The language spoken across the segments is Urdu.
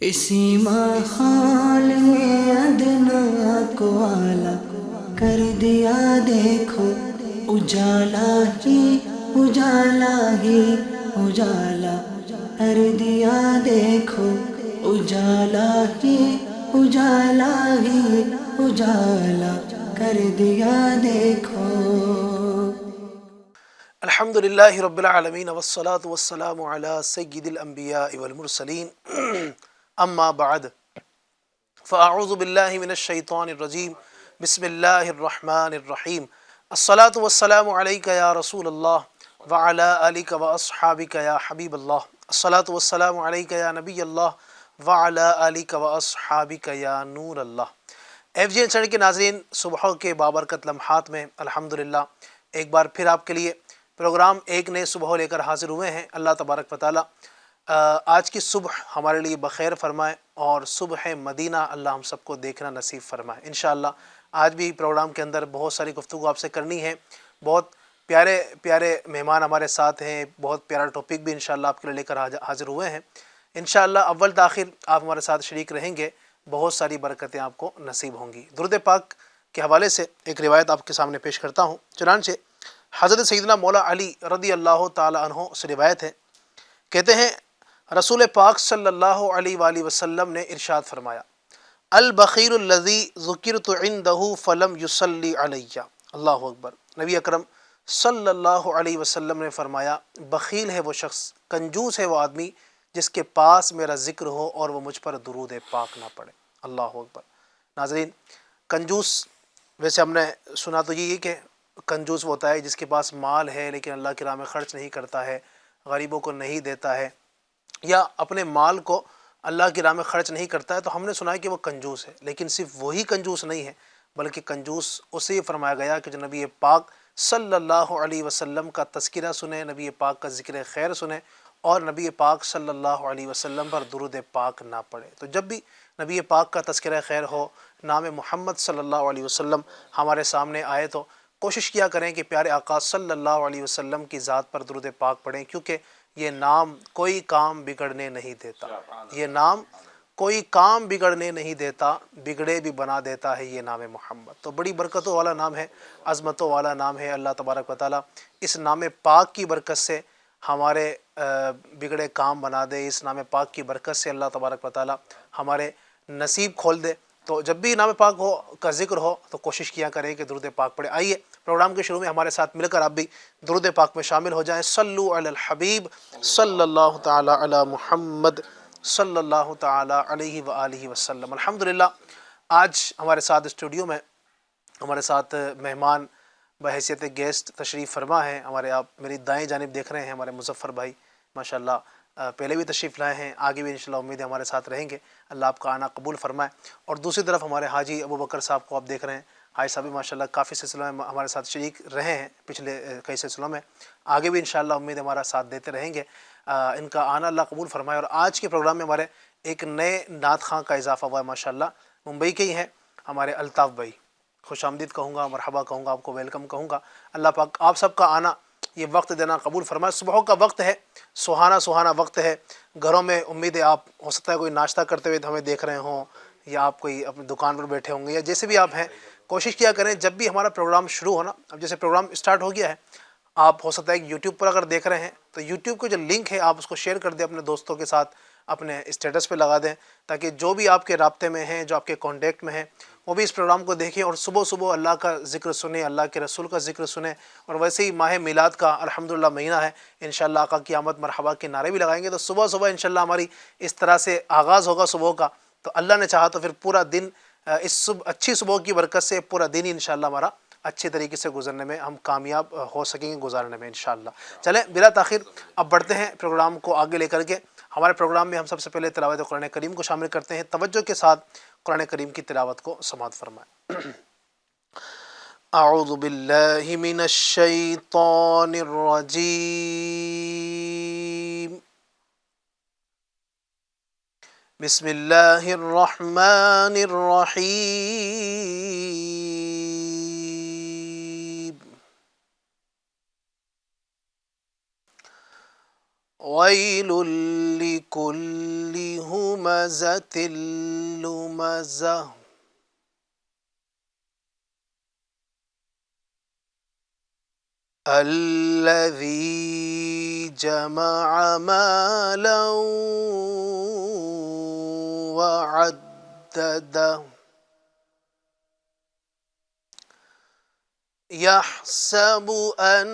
اسی ماحول میں ادنا کو اعلیٰ کر دیا دیکھو، اجالا ہی اجالا ہی اجالا کر دیا دیکھو، اجالا ہی اجالا ہی اجالا کر دیا دیکھو۔ الحمد للہ رب العالمین والصلاة والسلام علی سید الانبیاء والمرسلین اما بعد فاعوذ باللہ من الشیطان الرجیم بسم اللہ الرحمن الرحیم الصلاة والسلام علیک یا رسول اللہ وعلی آلک واصحابک یا حبیب اللہ الصلاة والسلام علیک یا نبی اللہ وعلی آلک واصحابک یا نور اللہ۔ ایف جی این چینل کے ناظرین، صبح کے بابرکت لمحات میں الحمدللہ ایک بار پھر آپ کے لیے پروگرام ایک نئے صبح لے کر حاضر ہوئے ہیں۔ اللہ تبارک و تعالی آج کی صبح ہمارے لیے بخیر فرمائے اور صبح مدینہ اللہ ہم سب کو دیکھنا نصیب فرمائے انشاءاللہ۔ آج بھی پروگرام کے اندر بہت ساری گفتگو آپ سے کرنی ہے، بہت پیارے پیارے مہمان ہمارے ساتھ ہیں، بہت پیارا ٹاپک بھی انشاءاللہ آپ کے لیے لے کر حاضر ہوئے ہیں انشاءاللہ۔ اول تاخیر آپ ہمارے ساتھ شریک رہیں گے، بہت ساری برکتیں آپ کو نصیب ہوں گی۔ درود پاک کے حوالے سے ایک روایت آپ کے سامنے پیش کرتا ہوں۔ چنانچہ حضرت سیدنا مولا علی رضی اللہ تعالی عنہ سے روایت ہے، کہتے ہیں رسول پاک صلی اللہ علیہ وآلہ وسلم نے ارشاد فرمایا، البخیل الذی ذکرت عندہ فلم یصلی علی۔ اللہ اکبر۔ نبی اکرم صلی اللہ علیہ وسلم نے فرمایا، بخیل ہے وہ شخص، کنجوس ہے وہ آدمی جس کے پاس میرا ذکر ہو اور وہ مجھ پر درود پاک نہ پڑے۔ اللہ اکبر۔ ناظرین، کنجوس ویسے ہم نے سنا تو یہ کہ کنجوس وہ ہوتا ہے جس کے پاس مال ہے لیکن اللہ کی راہ میں خرچ نہیں کرتا ہے، غریبوں کو نہیں دیتا ہے، یا اپنے مال کو اللہ کی راہ میں خرچ نہیں کرتا ہے، تو ہم نے سنا ہے کہ وہ کنجوس ہے۔ لیکن صرف وہی کنجوس نہیں ہے، بلکہ کنجوس اسے فرمایا گیا کہ جو نبی پاک صلی اللہ علیہ وسلم کا تذکرہ سنے، نبی پاک کا ذکر خیر سنے اور نبی پاک صلی اللہ علیہ وسلم پر درود پاک نہ پڑے۔ تو جب بھی نبی پاک کا تذکرہ خیر ہو، نام محمد صلی اللہ علیہ وسلم ہمارے سامنے آئے، تو کوشش کیا کریں کہ پیارے آقا صلی اللہ علیہ وسلم کی ذات پر درود پاک پڑھیں، کیونکہ یہ نام کوئی کام بگڑنے نہیں دیتا، یہ نام کوئی کام بگڑنے نہیں دیتا، بگڑے بھی بنا دیتا ہے یہ نام محمد۔ تو بڑی برکتوں والا نام ہے، عظمتوں والا نام ہے۔ اللہ تبارک و تعالیٰ اس نام پاک کی برکت سے ہمارے بگڑے کام بنا دے، اس نام پاک کی برکت سے اللہ تبارک و تعالیٰ ہمارے نصیب کھول دے۔ تو جب بھی نام پاک ہو کا ذکر ہو تو کوشش کیا کریں کہ درود پاک پڑھے۔ آئیے پروگرام کے شروع میں ہمارے ساتھ مل کر آپ بھی درود پاک میں شامل ہو جائیں۔ صلو علی الحبیب صلی اللہ تعالی علی محمد صلی اللہ تعالی علیہ وآلہ وسلم۔ الحمدللہ آج ہمارے ساتھ اسٹوڈیو میں ہمارے ساتھ مہمان بحیثیت گیسٹ تشریف فرما ہیں۔ ہمارے آپ میری دائیں جانب دیکھ رہے ہیں ہمارے مظفر بھائی، ماشاءاللہ پہلے بھی تشریف لائے ہیں، آگے بھی انشاءاللہ امید ہے ہمارے ساتھ رہیں گے۔ اللہ آپ کا آنا قبول فرمائے۔ اور دوسری طرف ہمارے حاجی ابو بکر صاحب کو آپ دیکھ رہے ہیں، حاجی صاحب بھی ماشاءاللہ کافی سلسلوں میں ہمارے ساتھ شریک رہے ہیں پچھلے کئی سلسلوں میں، آگے بھی انشاءاللہ امید ہے ہمارا ساتھ دیتے رہیں گے۔ ان کا آنا اللہ قبول فرمائے۔ اور آج کے پروگرام میں ہمارے ایک نئے نعت خواں کا اضافہ ہوا ہے، ماشاءاللہ ممبئی کے ہی ہیں ہمارے الطاف بھائی۔ خوش آمدید کہوں گا، مرحبا کہوں گا، آپ کو ویلکم کہوں گا۔ اللہ پاک آپ سب کا آنا، یہ وقت دینا قبول فرمائے۔ صبح کا وقت ہے، سہانا سہانا وقت ہے، گھروں میں امید ہے آپ ہو سکتا ہے کوئی ناشتہ کرتے ہوئے ہمیں دیکھ رہے ہوں، یا آپ کوئی اپنی دکان پر بیٹھے ہوں گے، یا جیسے بھی آپ ہیں، کوشش کیا کریں جب بھی ہمارا پروگرام شروع ہو نا، اب جیسے پروگرام اسٹارٹ ہو گیا ہے، آپ ہو سکتا ہے کہ یوٹیوب پر اگر دیکھ رہے ہیں تو یوٹیوب کو جو لنک ہے آپ اس کو شیئر کر دیں اپنے دوستوں کے ساتھ، اپنے اسٹیٹس پہ لگا دیں، تاکہ جو بھی آپ کے رابطے میں ہیں، جو آپ کے کانٹیکٹ میں ہیں، وہ بھی اس پروگرام کو دیکھیں اور صبح صبح اللہ کا ذکر سنیں، اللہ کے رسول کا ذکر سنیں۔ اور ویسے ہی ماہ میلاد کا الحمدللہ مہینہ ہے، انشاءاللہ آقا کی آمد مرحبا کے نعرے بھی لگائیں گے، تو صبح صبح انشاءاللہ ہماری اس طرح سے آغاز ہوگا صبح کا، تو اللہ نے چاہا تو پھر پورا دن اس اچھی صبح کی برکت سے پورا دن ہی انشاءاللہ ہمارا اچھے طریقے سے گزرنے میں ہم کامیاب ہو سکیں گے، گزارنے میں انشاءاللہ۔ چلیں بلا تاخیر اب بڑھتے ہیں پروگرام کو آگے لے کر کے۔ ہمارے پروگرام میں ہم سب سے پہلے تلاوت قرآن کریم کو شامل کرتے ہیں، توجہ کے ساتھ قرآن کریم کی تلاوت کو سماعت فرمائیں۔ اعوذ باللہ من الشیطان الرجیم، بسم اللہ الرحمن الرحیم۔ ويل لكل همزة لمزة الذي جمع مالا وعدده يحسب أن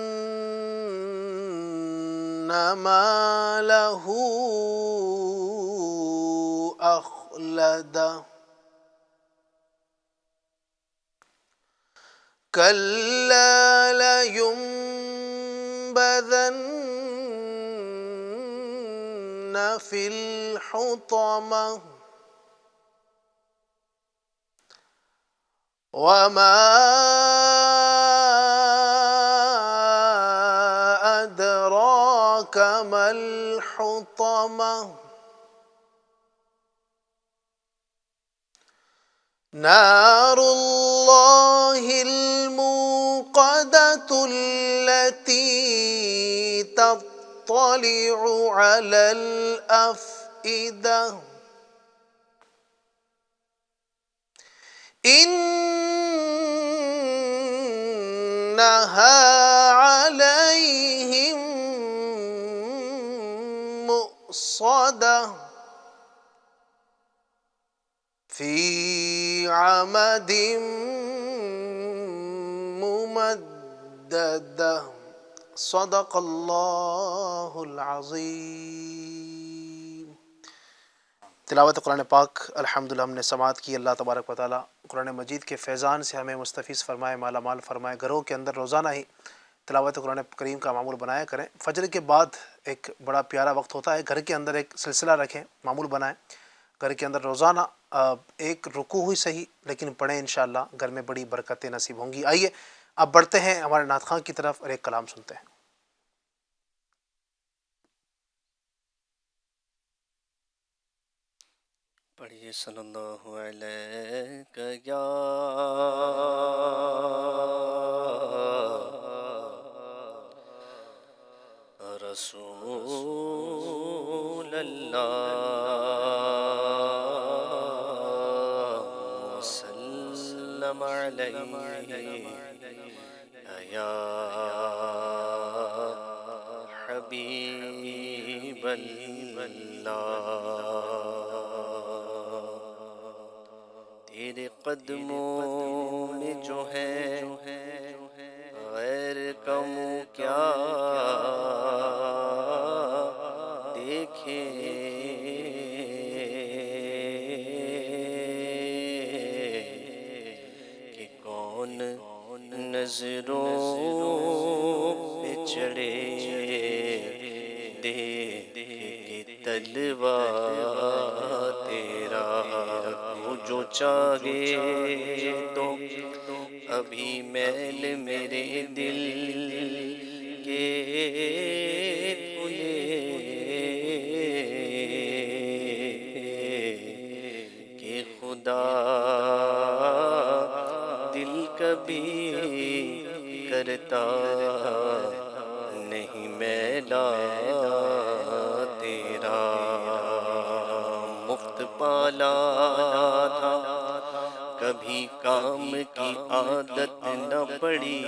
ماله أخلده كلا لينبذن في الحطمة وما أدراك ما الحطمة نار الله الموقدة التي تطلع على الأفئدة إنها عليهم مؤصدة في عمد ممددة صدق اللہ العظیم۔ تلاوت قرآن پاک الحمدللہ ہم نے سماعت کی۔ اللہ تبارک و تعالیٰ قرآن مجید کے فیضان سے ہمیں مستفیض فرمائے، مالا مال فرمائے۔ گھروں کے اندر روزانہ ہی تلاوت قرآن کریم کا معمول بنایا کریں۔ فجر کے بعد ایک بڑا پیارا وقت ہوتا ہے، گھر کے اندر ایک سلسلہ رکھیں، معمول بنائیں۔ گھر کے اندر روزانہ ایک رکوع ہوئی صحیح لیکن پڑھیں، انشاءاللہ گھر میں بڑی برکتیں نصیب ہوں گی۔ آئیے اب بڑھتے ہیں ہمارے نعت خواں کی طرف اور ایک کلام سنتے ہیں۔ پڑھیے صلی اللہ علیہ یا رسول اللہ وسلم علیہ یا حبیب اللہ، تیرے قدموں میں جو ہے غیر کا منہ کیا دیکھیں، کہ کون نظروں پہ چڑھے دیکھ کے تلوا تیرا، وہ جو چاہے تو ابھی میل میرے دل کے کھلے، کہ خدا دل کبھی کرتا نہیں میلا تیرا، مفت پالا تھا کبھی کام کی عادت نہ پڑی،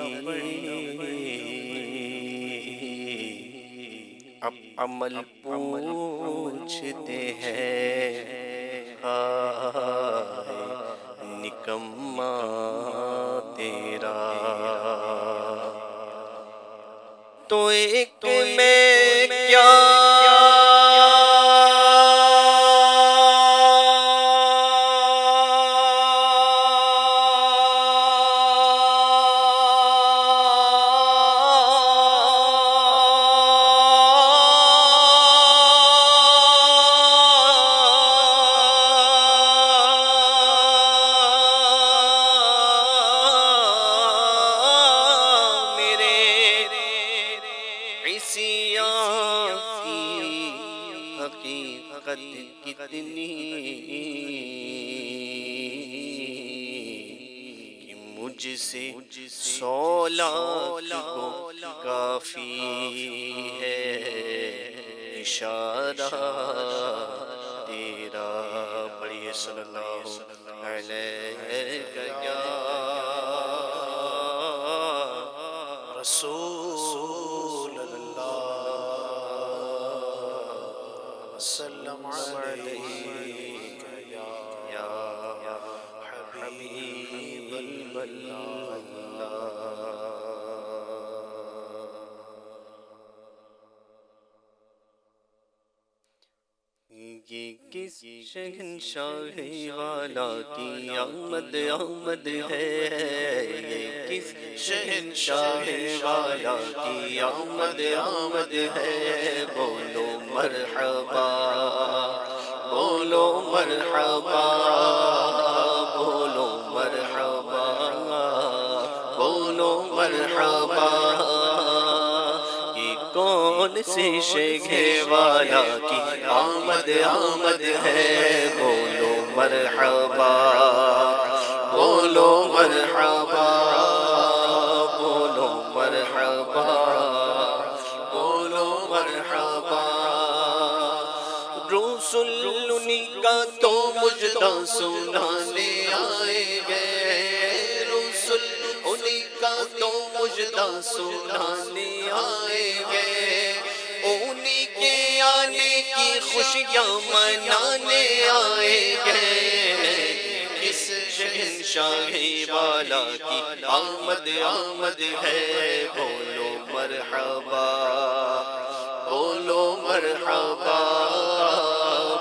اب عمل پوچھتے ہیں ہائے نکما تیرا، تو ایک میں کیا حقیقت کتنی کہ مجھ سے 100 لاکھ کو کافی ہے اشارہ تیرا، پڑھیے صلی اللہ علیہ یا رسول اللہ وسلم علیک یا حبیب اللہ۔ یہ کس شہنشاہ والا کی آمد آمد ہے، یہ کس شہنشاہ والا کی آمد آمد ہے، بولو مرحبا بولو مرحبا بولو مرحبا بولو مرحبا۔ یہ کون سے شگے والا کی آمد آمد ہے، بولو مرحبا بولو مرحبا بولو مرحبا بولو مرحبا۔ رسول انہی کا تو مجدہ سنانے آئے گے، رسول انہی کا تو مجدہ سنانے آئے گے، انہی کے آنے کی خوشیاں منانے آئے گے۔ کس شہنشاہ والا کی آمد آمد ہے، بولو مرحبا بولو مرحبا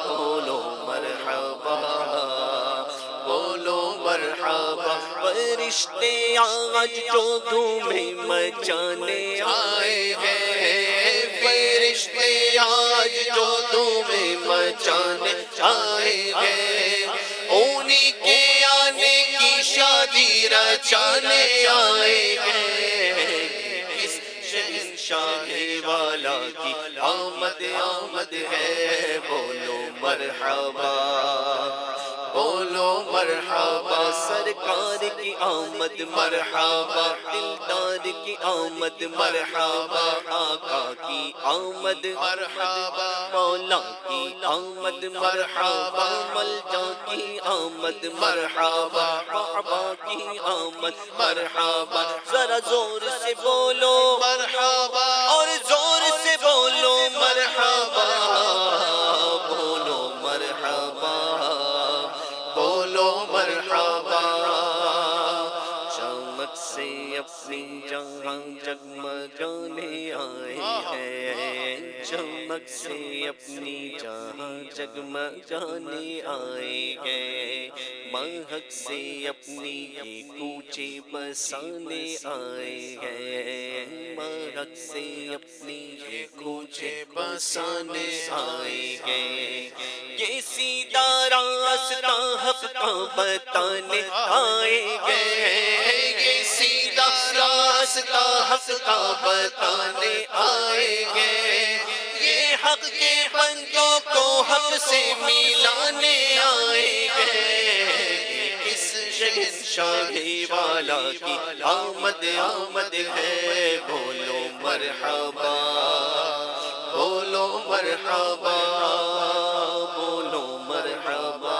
بولو مرحبا بولو مرحبا۔ فرشتے آج جو دھومیں مچانے آئے ہیں، فرشتے آج جو دھومیں مچانے آئے ہیں، انہی کے آنے کی شادی رچانے آئے ہیں۔ کس شہنشاہ والا کی آمد آمد ہے، بولو مرحبا بولو مرحبا۔ سرکار کی آمد مرحبا، دلدار کی آمد مرحبا، آقا کی آمد مرحبا، مولا کی آمد مرحبا، ملجا کی آمد مرحبا، کعبہ کی آمد مرحبا۔ ذرا زور سے بولو مرحبا اور زور سے بولو مرحبا، بولو مرحبا بولو مرحبا۔ چمک سے اپنی جہاں جگمگانے آئے ہیں، چمک سے اپنی جہاں جگمگانے آئے ہیں، مہک سے اپنی یہ کوچے بسانے آئے ہیں، مہک سے اپنی یہ کوچے بسانے آئے ہیں۔ یہ سیدھا راستہ حق کا بتانے آئے ہیں، یہ سیدھا راستہ حق کا بتانے آئے ہیں، یہ حق کے بندوں کو حق سے ملانے آئے ہیں۔ اس شہنشاہ والا کی آمد آمد ہے، بولو مرحبا بولو مرحبا بولو مرحبا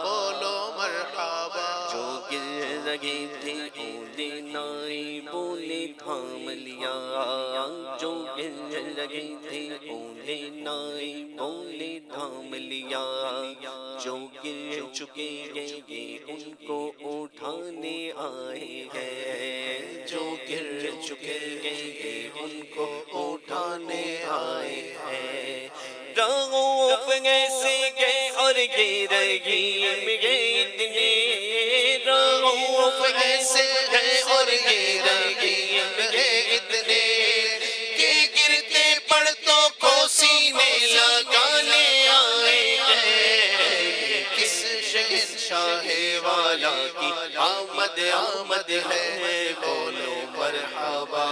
بولو مرحبا۔ جو گر رہے تھے اولے نائی بولے تھام لیا، جو گر رہے تھے اولے نائی بولے تھام لیا، جو گر چکے ہیں یہ ان کو اٹھانے آئے ہیں، جو گر چکے ہیں یہ ان کو اٹھانے آئے ہیں۔ رغوف ایسے گئے اور یہ رحیم گئے اتنے، رغوف ایسے گئے اور یہ رحیم گئے اتنے، کہ گرتے پڑتوں کو سینے لگانے آئے ہیں۔ کس شہنشاہ والا کی آمد آمد ہے، بولو مرحبا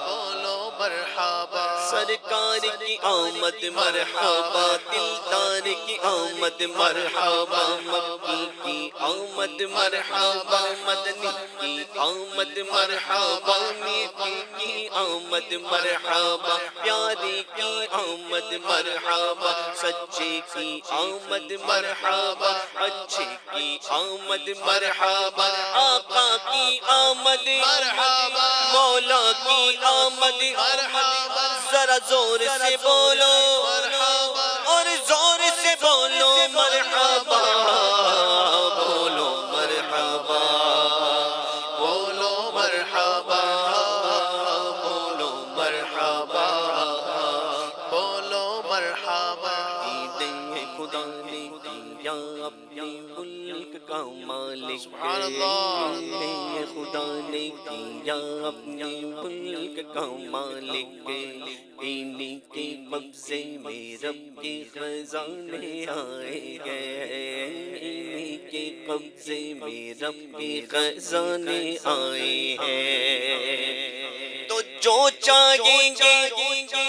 بولو مرحبا۔ سرکار کی آمد مرحبا، دلدار کی آمد مرحبا، مکی کی آمد مرحبا، مدنی کی آمد مرحبا، نیکی کی آمد مرحبا، پیاری کی آمد مرحبا، سچے کی آمد مرحبا، اچھے کی آمد مرحبا، آقا کی آمد مرحبا، مولا کی آمد مرحبا، ذرا زور سے بولو مرحبا، اور زور سے بولو مرحبا، بولو مرحبا، بولو مرحبا، بولو مرحبا، بولو مرحبا۔ عیدیں خدا نے کیا اپنے ملک کا مالک، سبحان اللہ۔ عیدیں خدا نے کیا اپنے ملک کا مالک، انہی کے قبضے میں رب کے خزانے آئے گئے، انہی کے قبضے میں رب کے خزانے آئے ہیں۔ تو جو چاہیں گے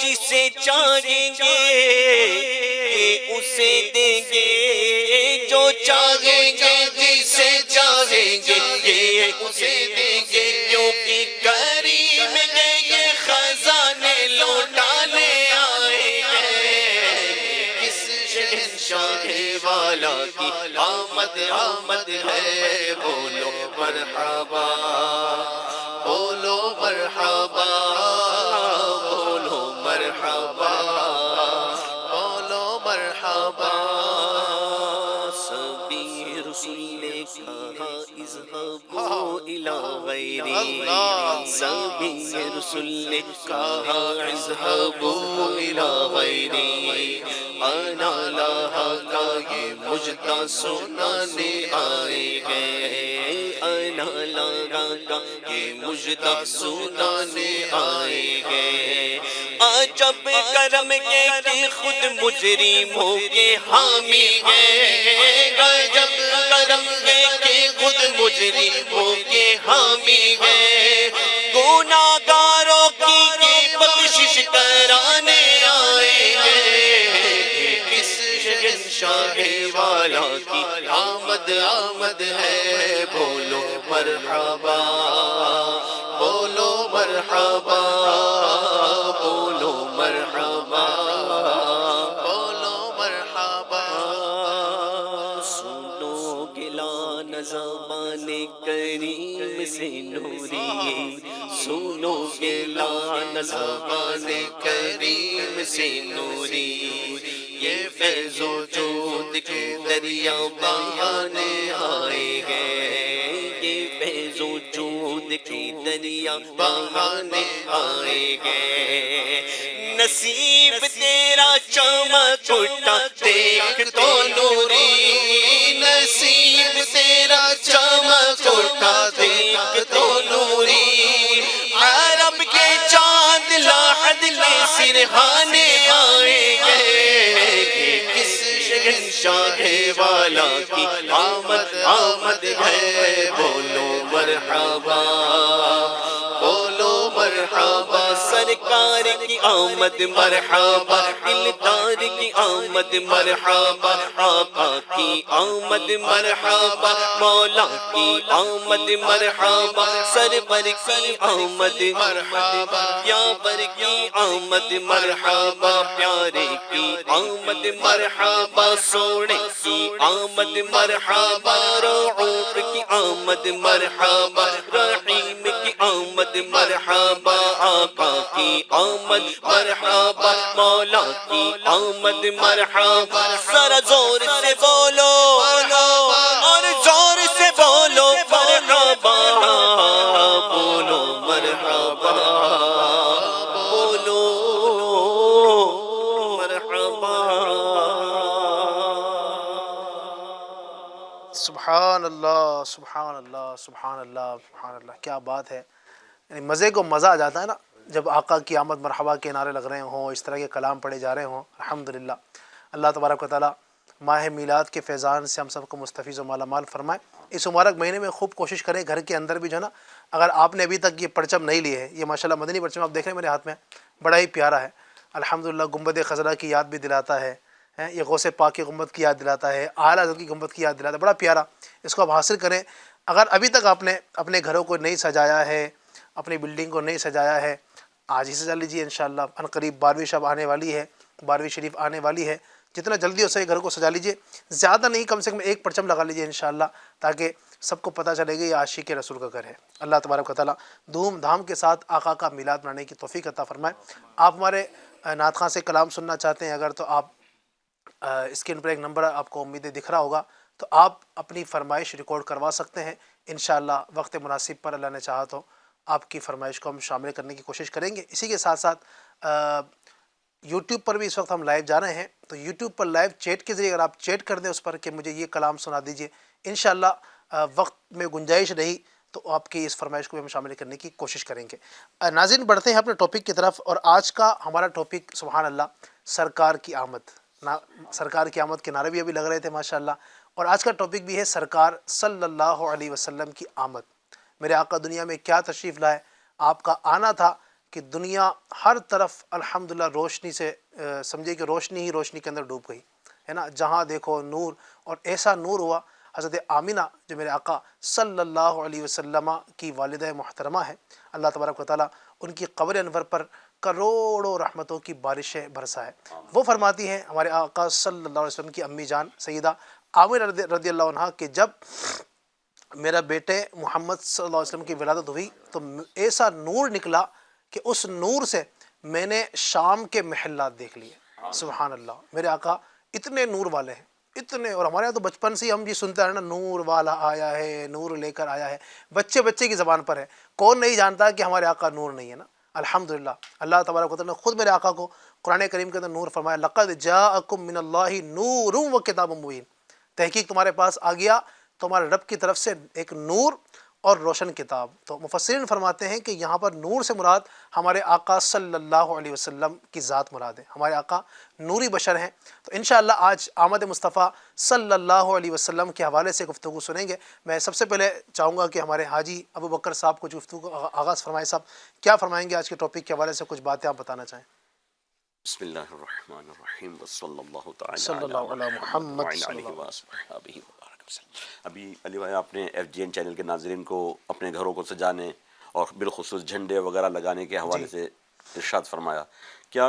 جسے چاہیں گے کہ اسے دیں گے، جو چاہیں گے جسے چاہیں گے کہ اسے دیں گے، کیونکہ کریم نے یہ خزانے لوٹانے آئے ہیں۔ کس شہنشاہ والا کی آمد آمد ہے، بولو مرحبا، بولو مرحبا، بولو مرحبا، بولو مرحبا۔ سبھی رسول نے کہا اذهبوا إلى غیری، سبھی رسول نے کہا اذهبوا إلى غیری، انا لاہا کا یہ مجدہ سنانے آئے گئے، انا لاہا کا یہ مجدہ سنانے آئے گئے۔ عجب کرم کے کہ خود مجرموں کے حامی ہیں، عجب کرم کے کہ خود مجرموں کے حامی ہیں، گناہگاروں کی یہ بخشش کرانے آئے ہیں۔ کس شہنشاہ والا کی آمد آمد ہے، بولو مرحبا، بولو مرحبا، بولو مرحبا، بولو مرحبا۔ سنو گلان زبان کریم سے نوری، سنو گلان زبان کریم سے نوری، یہ فیض و جود کے دریا بہانے آئے گئے، یہ فیض و جود کے دریا بہانے آئے گئے۔ نصیب تیرا چمک اٹھا دیکھ تو نوری، نصیب تیرا چمک اٹھا دیکھ تو نوری، عرب کے چاند لاحد میں سرہانے آئے گئے۔ کس شہنشاہ والا کی آمد آمد ہے، بولو مرحبا، بولو مرحبا، سرکار کی آمد مرحبا، دلدار کی آمد مرحبا، آقا کی آمد مرحبا، مولا کی آمد مرحبا، سرور کی آمد مرحبا، پیابر کی آمد مرحبا، پیارے کی آمد مرحبا، سونے کی آمد مرحبا، رعوف کی آمد مرحبا، رحیم کی آمد مرحبا، آقا کی آمد مرحبا، مولا کی آمد مرحبا، ذرا زور سے بولو اور زور سے بولو مرحبا، بولو مرحبا، بولو مرحبا۔ سبحان اللہ، سبحان اللہ، سبحان اللہ، سبحان اللہ، کیا بات ہے۔ یعنی مزے کو مزہ آ جاتا ہے نا جب آقا کی آمد مرحبا کے نعرے لگ رہے ہوں، اس طرح کے کلام پڑھے جا رہے ہوں۔ الحمدللہ، اللہ تبارک و تعالیٰ ماہ میلاد کے فیضان سے ہم سب کو مستفیض و مالا مال فرمائے۔ اس مبارک مہینے میں خوب کوشش کریں، گھر کے اندر بھی جو ہے نا، اگر آپ نے ابھی تک یہ پرچم نہیں لیے ہے، یہ ماشاءاللہ مدنی پرچم آپ دیکھ رہے ہیں میرے ہاتھ میں، بڑا ہی پیارا ہے۔ الحمدللہ، گنبد خضرا کی یاد بھی دلاتا ہے، ہیں، یہ غوث پاک کی گنبد کی یاد دلاتا ہے، اعلیٰ حضرت کی گنبد کی یاد دلاتا ہے، بڑا پیارا، اس کو آپ حاصل کریں۔ اگر ابھی تک آپ نے اپنے گھروں کو نہیں سجایا ہے، اپنی بلڈنگ کو نہیں سجایا ہے، آج ہی سجا لیجیے انشاءاللہ۔ ان قریب 12ویں شب آنے والی ہے، 12ویں شریف آنے والی ہے، جتنا جلدی ہو سکے گھر کو سجا لیجیے، زیادہ نہیں کم سے کم ایک پرچم لگا لیجیے انشاءاللہ، تاکہ سب کو پتہ چلے گا یہ عاشق رسول کا گھر ہے۔ اللہ تبارک و تعالیٰ دھوم دھام کے ساتھ آقا کا میلاد منانے کی توفیق عطا فرمائے۔ آپ ہمارے نعت خواں سے کلام سننا چاہتے ہیں اگر، تو آپ اسکرین پر ایک نمبر آپ کو امیدیں دکھ رہا ہوگا، تو آپ اپنی فرمائش ریکارڈ کروا سکتے ہیں انشاءاللہ۔ وقت مناسب پر اللہ نے چاہا تو آپ کی فرمائش کو ہم شامل کرنے کی کوشش کریں گے۔ اسی کے ساتھ ساتھ یوٹیوب پر بھی اس وقت ہم لائیو جا رہے ہیں، تو یوٹیوب پر لائیو چیٹ کے ذریعے اگر آپ چیٹ کر دیں اس پر کہ مجھے یہ کلام سنا دیجئے، انشاءاللہ وقت میں گنجائش رہی تو آپ کی اس فرمائش کو بھی ہم شامل کرنے کی کوشش کریں گے۔ ناظرین، بڑھتے ہیں اپنے ٹاپک کی طرف، اور آج کا ہمارا ٹاپک سبحان اللہ سرکار کی آمد۔ سرکار کی آمد کے نعرے بھی ابھی لگ رہے تھے ماشاءاللہ، اور آج کا ٹاپک بھی ہے سرکار صلی اللہ علیہ وسلم کی آمد۔ میرے آقا دنیا میں کیا تشریف لائے، آپ کا آنا تھا کہ دنیا ہر طرف الحمدللہ روشنی سے، سمجھے کہ روشنی ہی روشنی کے اندر ڈوب گئی ہے نا، جہاں دیکھو نور، اور ایسا نور ہوا۔ حضرت آمینہ جو میرے آقا صلی اللہ علیہ وسلم کی والدہ محترمہ ہے، اللہ تبارک و تعالیٰ ان کی قبر انور پر کروڑوں رحمتوں کی بارشیں برسائے۔ وہ فرماتی ہیں ہمارے آقا صلی اللہ علیہ وسلم کی امی جان سیدہ آمینہ رضی اللہ عنہ کہ جب میرا بیٹے محمد صلی اللہ علیہ وسلم کی ولادت ہوئی تو ایسا نور نکلا کہ اس نور سے میں نے شام کے محلات دیکھ لیے۔ سبحان اللہ، میرے آقا اتنے نور والے ہیں، اتنے، اور ہمارے یہاں تو بچپن سے ہی ہم یہ سنتے ہیں نا، نور والا آیا ہے، نور لے کر آیا ہے، بچے بچے کی زبان پر ہے، کون نہیں جانتا کہ ہمارے آقا نور نہیں ہے نا۔ الحمدللہ اللہ تبارک و تعالیٰ نے خود میرے آقا کو قرآن کریم کے اندر نور فرمایا، لقد جاءکم من اللہ نور و کتاب مبین، تحقیق تمہارے پاس آ گیا تمہارے رب کی طرف سے ایک نور اور روشن کتاب۔ تو مفسرین فرماتے ہیں کہ یہاں پر نور سے مراد ہمارے آقا صلی اللہ علیہ وسلم کی ذات مراد ہے، ہمارے آقا نوری بشر ہیں۔ تو انشاءاللہ آج آمد مصطفیٰ صلی اللہ علیہ وسلم کے حوالے سے گفتگو سنیں گے۔ میں سب سے پہلے چاہوں گا کہ ہمارے حاجی ابو بکر صاحب کو گفتگو آغاز فرمائیں۔ صاحب کیا فرمائیں گے آج کے ٹاپک کے حوالے سے، کچھ باتیں آپ بتانا چاہیں؟ بسم اللہ الرحمن الرحیم، وصلی اللہ تعالی صلی اللہ علی محمد وعلی صلی آلہ اللہ وصحبہ وبارک وسلم۔ ابھی علی بھائی آپ نے FGN چینل کے ناظرین کو اپنے گھروں کو سجانے اور بالخصوص جھنڈے وغیرہ لگانے کے حوالے سے ارشاد فرمایا، کیا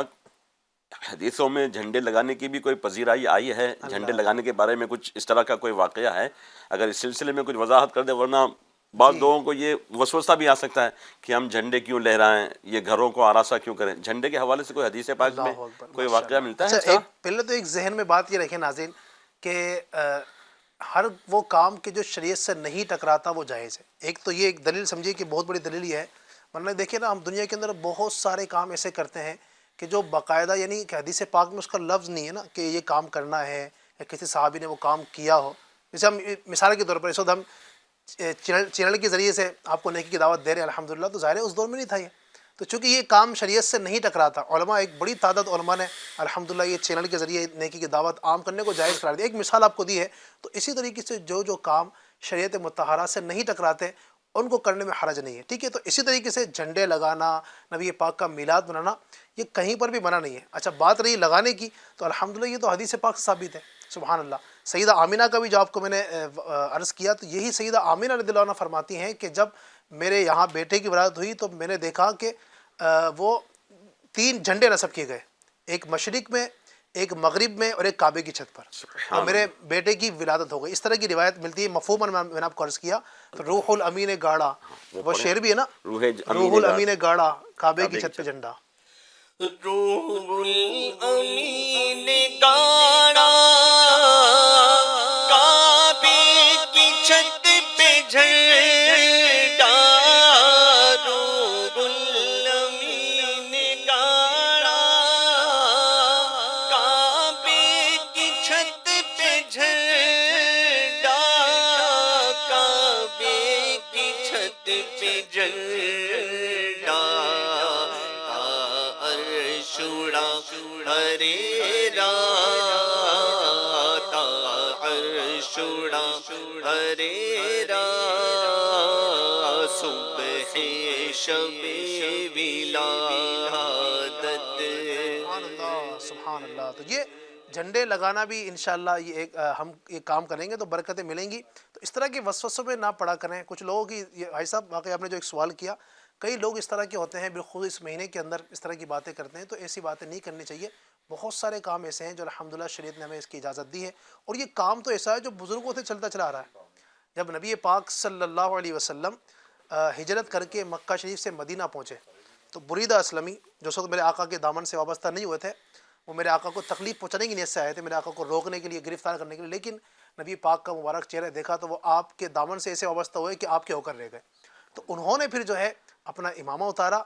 حدیثوں میں جھنڈے لگانے کی بھی کوئی پذیرائی آئی ہے؟ جھنڈے لگانے کے بارے میں کچھ اس طرح کا کوئی واقعہ ہے؟ اگر اس سلسلے میں کچھ وضاحت کر دے، ورنہ بعض لوگوں کو یہ وسوسہ بھی آ سکتا ہے کہ ہم جھنڈے کیوں لہرائیں، یہ گھروں کو آراسہ کیوں کریں۔ جھنڈے کے حوالے سے کوئی حدیث پاک میں کوئی واقعہ ملتا ہے؟ اچھا، پہلے تو ایک ذہن میں بات یہ رکھیں ناظرین کہ ہر وہ کام کے جو شریعت سے نہیں ٹکراتا وہ جائز ہے۔ ایک تو یہ ایک دلیل سمجھیے کہ بہت بڑی دلیل یہ ہے، ورنہ دیکھیں نا ہم دنیا کے اندر بہت سارے کام ایسے کرتے ہیں کہ جو باقاعدہ، یعنی کہ حدیث پاک میں اس کا لفظ نہیں ہے نا کہ یہ کام کرنا ہے، یا کسی صحابی نے وہ کام کیا ہو۔ جیسے ہم مثال کے طور پر اس وقت ہم چینل کے ذریعے سے آپ کو نیکی کی دعوت دے رہے ہیں الحمدللہ، تو ظاہر ہے اس دور میں نہیں تھا یہ، تو چونکہ یہ کام شریعت سے نہیں ٹکراتا، علماء ایک بڑی تعداد علماء نے الحمدللہ یہ چینل کے ذریعے نیکی کی دعوت عام کرنے کو جائز قرار دیا۔ ایک مثال آپ کو دی ہے، تو اسی طریقے سے جو کام شریعت مطہرہ سے نہیں ٹکراتے ان کو کرنے میں حرج نہیں ہے، ٹھیک ہے۔ تو اسی طریقے سے جھنڈے لگانا، نبی پاک کا میلاد منانا، یہ کہیں پر بھی منع نہیں ہے۔ اچھا، بات رہی لگانے کی، تو الحمدللہ یہ تو حدیث پاک سے ثابت ہے، سبحان اللہ۔ سیدہ آمینہ کا بھی جو آپ کو میں نے عرض کیا، تو یہی سیدہ آمینہ رضی اللہ عنہ فرماتی ہیں کہ جب میرے یہاں بیٹے کی ولادت ہوئی تو میں نے دیکھا کہ وہ 3 جھنڈے نصب کیے گئے، ایک مشرق میں، ایک مغرب میں، اور ایک کعبے کی چھت پر، اور میرے بیٹے کی ولادت ہو گئی۔ اس طرح کی روایت ملتی ہے مفہوماً، میں نے آپ کو عرض کیا۔ تو روح الامین گاڑا، وہ شعر بھی ہے نا، روح الامین گاڑا کعبے کی چھت پہ جھنڈا۔ روح الامین گاڑا کعبے کی چھت پہ جھنڈا، روح الامین گاڑا کعبے کی چھت پہ جھنڈا، کعبے کی چھت پہ جھنڈا، ہرے را عرشڑا ہرے را صبح شب ولادت۔ سبحان اللہ، سبحان اللہ۔ تو یہ جھنڈے لگانا بھی انشاءاللہ یہ ایک ہم یہ کام کریں گے تو برکتیں ملیں گی. تو اس طرح کے وسوسوں میں نہ پڑا کریں. کچھ لوگوں کی یہ بھائی صاحب واقعی آپ نے جو ایک سوال کیا, کئی لوگ اس طرح کے ہوتے ہیں بالخصوص اس مہینے کے اندر اس طرح کی باتیں کرتے ہیں, تو ایسی باتیں نہیں کرنی چاہیے. بہت سارے کام ایسے ہیں جو الحمدللہ شریعت نے ہمیں اس کی اجازت دی ہے, اور یہ کام تو ایسا ہے جو بزرگوں سے چلتا چلا آ رہا ہے. جب نبی پاک صلی اللہ علیہ وسلم ہجرت کر کے مکہ شریف سے مدینہ پہنچے تو بریدہ اسلمی جو اس وقت میرے آقا کے دامن سے وابستہ نہیں ہوئے تھے, وہ میرے آقا کو تکلیف پہنچانے کی نیت سے آئے تھے, میرے آقا کو روکنے کے لیے, گرفتار کرنے کے لیے. لیکن نبی پاک کا مبارک چہرہ دیکھا تو وہ آپ کے دامن سے ایسے وابستہ ہوئے کہ آپ کے ہو کر رہ گئے. تو انہوں نے پھر جو ہے اپنا امامہ اتارا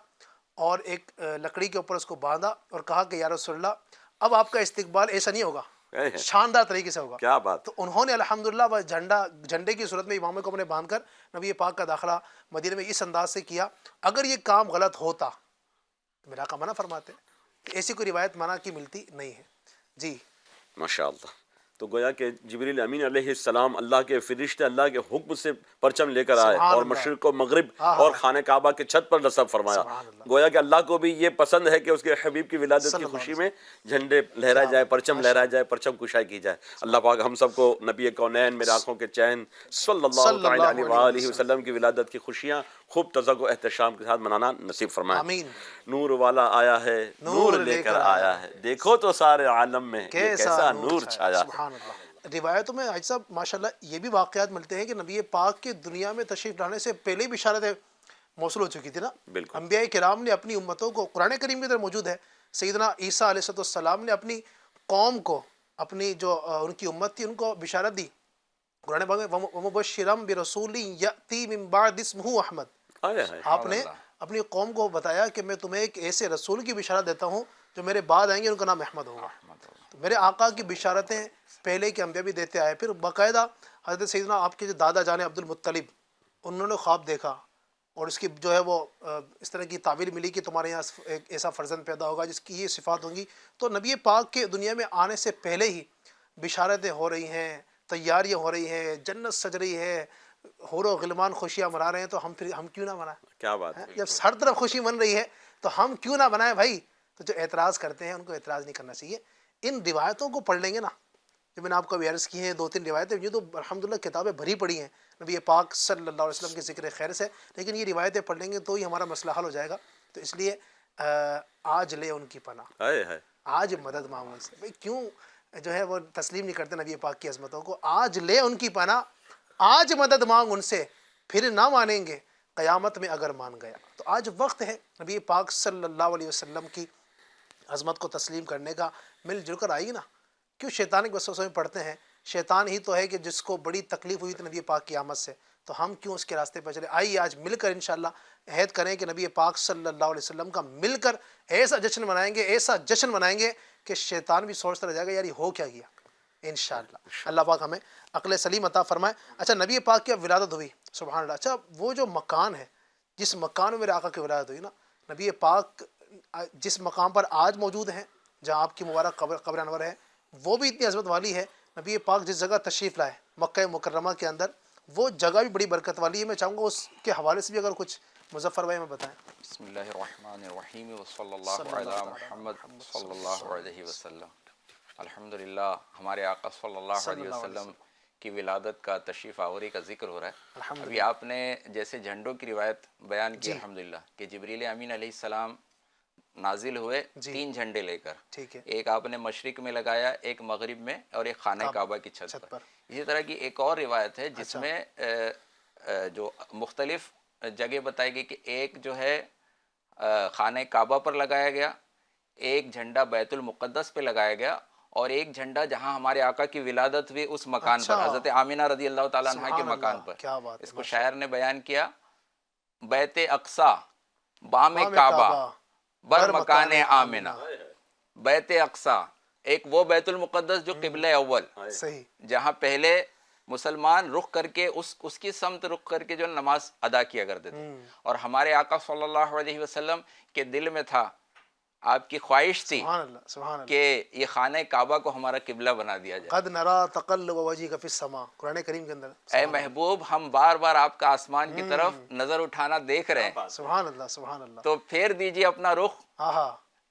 اور ایک لکڑی کے اوپر اس کو باندھا اور کہا کہ یا رسول اللہ اب آپ کا استقبال ایسا نہیں ہوگا, شاندار طریقے سے ہوگا. کیا بات. تو انہوں نے الحمدللہ وہ جھنڈے کی صورت میں امامے کو اپنے باندھ کر نبی پاک کا داخلہ مدینہ میں اس انداز سے کیا. اگر یہ کام غلط ہوتا تو میرا آقا منع فرماتے, ایسی کوئی روایت منع کی ملتی نہیں ہے. جی ماشاءاللہ. تو گویا کہ جبریل امین علیہ السلام اللہ کے فرشتے اللہ کے حکم سے پرچم لے کر آئے اور مشرق و مغرب اور خانہ کعبہ کے چھت پر نصب فرمایا. گویا کہ اللہ کو بھی یہ پسند ہے کہ اس کے حبیب کی ولادت کی خوشی میں جھنڈے لہرائے جائے, پرچم لہرائے جائے, پرچم کشائی کی جائے. اللہ پاک ہم سب کو نبی کونین میرے آنکھوں کے چین صلی اللہ تعالی علیہ وآلہ وسلم کی ولادت کی خوشیاں خوب تذک و احتشام کے ساتھ منانا نصیب فرمائے. آمین. نور والا آیا ہے, نور لے کر آیا ہے, دیکھو تو سارے عالم میں کیسا نور چھایا. سبحان اللہ. روایتوں میں حاج صاحب ماشاءاللہ یہ بھی واقعات ملتے ہیں کہ نبی پاک کے دنیا میں تشریف لانے سے پہلے بھی بشارتیں موصول ہو چکی تھی نا. بالکل. انبیاء کرام نے اپنی امتوں کو, قرآن کریم کے اندر موجود ہے, سیدنا عیسیٰ علیہ السلام نے اپنی قوم کو, اپنی جو ان کی امت تھی ان کو بشارت دی. قرآن پاک میں وَمُبَشِّرًا بِرَسُولٍ يَأْتِي مِن بَعْدِ اسْمُهُ احمد, آپ نے اپنی قوم کو بتایا کہ میں تمہیں ایک ایسے رسول کی بشارت دیتا ہوں جو میرے بعد آئیں گے, ان کا نام احمد ہوگا. تو میرے آقا کی بشارتیں پہلے کے انبیاء بھی دیتے آئے. پھر باقاعدہ حضرت سیدنا آپ کے جو دادا جان عبد المطلب, انہوں نے خواب دیکھا اور اس کی جو ہے وہ اس طرح کی تعبیر ملی کہ تمہارے یہاں ایک ایسا فرزند پیدا ہوگا جس کی یہ صفات ہوں گی. تو نبی پاک کے دنیا میں آنے سے پہلے ہی بشارتیں ہو رہی ہیں, تیاریاں ہو رہی ہیں, جنت سج رہی ہے, حور و غلمان خوشیاں منا رہے ہیں. تو ہم کیوں نہ منائیں؟ کیا بات ہے. جب ہر طرف خوشی من رہی ہے تو ہم کیوں نہ منائیں بھائی. تو جو اعتراض کرتے ہیں ان کو اعتراض نہیں کرنا چاہیے. ان روایتوں کو پڑھ لیں گے نا, جو میں نے آپ کو عرض کی ہیں 2-3 روایتیں, یہ تو الحمدللہ کتابیں بھری پڑی ہیں نبی پاک صلی اللہ علیہ وسلم کے ذکر خیر سے, لیکن یہ روایتیں پڑھ لیں گے تو ہی ہمارا مسئلہ حل ہو جائے گا. تو اس لیے آج لے ان کی پناہ, آج مدد مانگو سے. بھائی کیوں جو ہے وہ تسلیم نہیں کرتے نبی پاک کی عظمتوں کو؟ آج لے ان کی پناہ, آج مدد مانگ ان سے, پھر نہ مانیں گے قیامت میں اگر مان گیا. تو آج وقت ہے نبی پاک صلی اللہ علیہ وسلم کی عظمت کو تسلیم کرنے کا. مل جل کر آئی نا. کیوں شیطان کے وسوسوں میں پڑھتے ہیں؟ شیطان ہی تو ہے کہ جس کو بڑی تکلیف ہوئی تھی نبی پاک کی آمد سے, تو ہم کیوں اس کے راستے پر چلے؟ آئیے آج مل کر انشاءاللہ عہد کریں کہ نبی پاک صلی اللہ علیہ وسلم کا مل کر ایسا جشن منائیں گے, ایسا جشن منائیں گے کہ شیطان بھی سوچتا رہ جائے گا یار یہ ہو کیا گیا. انشاءاللہ اللہ پاک ہمیں عقل سلیم عطا فرمائے. اچھا نبی پاک کی اب ولادت ہوئی, سبحان اللہ. اچھا وہ جو مکان ہے جس مکان میں میرے آقا کی ولادت ہوئی نا, نبی پاک جس مقام پر آج موجود ہیں جہاں آپ کی مبارک قبر انور ہے, وہ بھی اتنی عظمت والی ہے. نبی پاک جس جگہ تشریف لائے مکہ مکرمہ کے اندر, وہ جگہ بھی بڑی برکت والی ہے. میں چاہوں گا اس کے حوالے سے بھی اگر کچھ مظفر بھائی میں بتائیں. بسم اللہ الرحمن الرحیم وصلی اللہ علی محمد صلی اللہ علیہ وسلم. الحمدللہ ہمارے آقا صلی اللہ علیہ وسلم کی ولادت کا تشریف آوری کا ذکر ہو رہا ہے. ابھی آپ نے جیسے جھنڈوں کی روایت بیان کی الحمدللہ کہ جبریل امین علیہ السلام نازل ہوئے 3 جھنڈے لے کر. ٹھیک ہے. ایک آپ نے مشرق میں لگایا, ایک مغرب میں, اور ایک خانہ کعبہ کی چھت پر. اسی طرح کی ایک اور روایت ہے جس میں جو مختلف جگہ بتائی گئی کہ ایک جو ہے خانہ کعبہ پر لگایا گیا, ایک جھنڈا بیت المقدس پہ لگایا گیا, اور ایک جھنڈا جہاں ہمارے آقا کی ولادت ہوئی اس مکان پر, حضرت آمینہ رضی اللہ تعالیٰ عنہ کے مکان پر. اس کو شاعر نے بیان کیا, بیت اقصی بام کعبہ بر مکان آمنہ. بیت اقصی ایک وہ بیت المقدس جو قبلہ اول, جہاں پہلے مسلمان رخ کر کے اس کی سمت رخ کر کے جو نماز ادا کیا کرتے تھے, اور ہمارے آقا صلی اللہ علیہ وسلم کے دل میں تھا, آپ کی خواہش تھی کہ یہ خانہ کعبہ کو ہمارا قبلہ بنا دیا جائے. قد نرا تقلب وجهك في السماء, قرآن کریم کے اندر. اے محبوب ہم بار بار آپ کا آسمان کی طرف نظر اٹھانا دیکھ رہے ہیں. سبحان اللہ سبحان اللہ. تو پھیر دیجئے اپنا رخ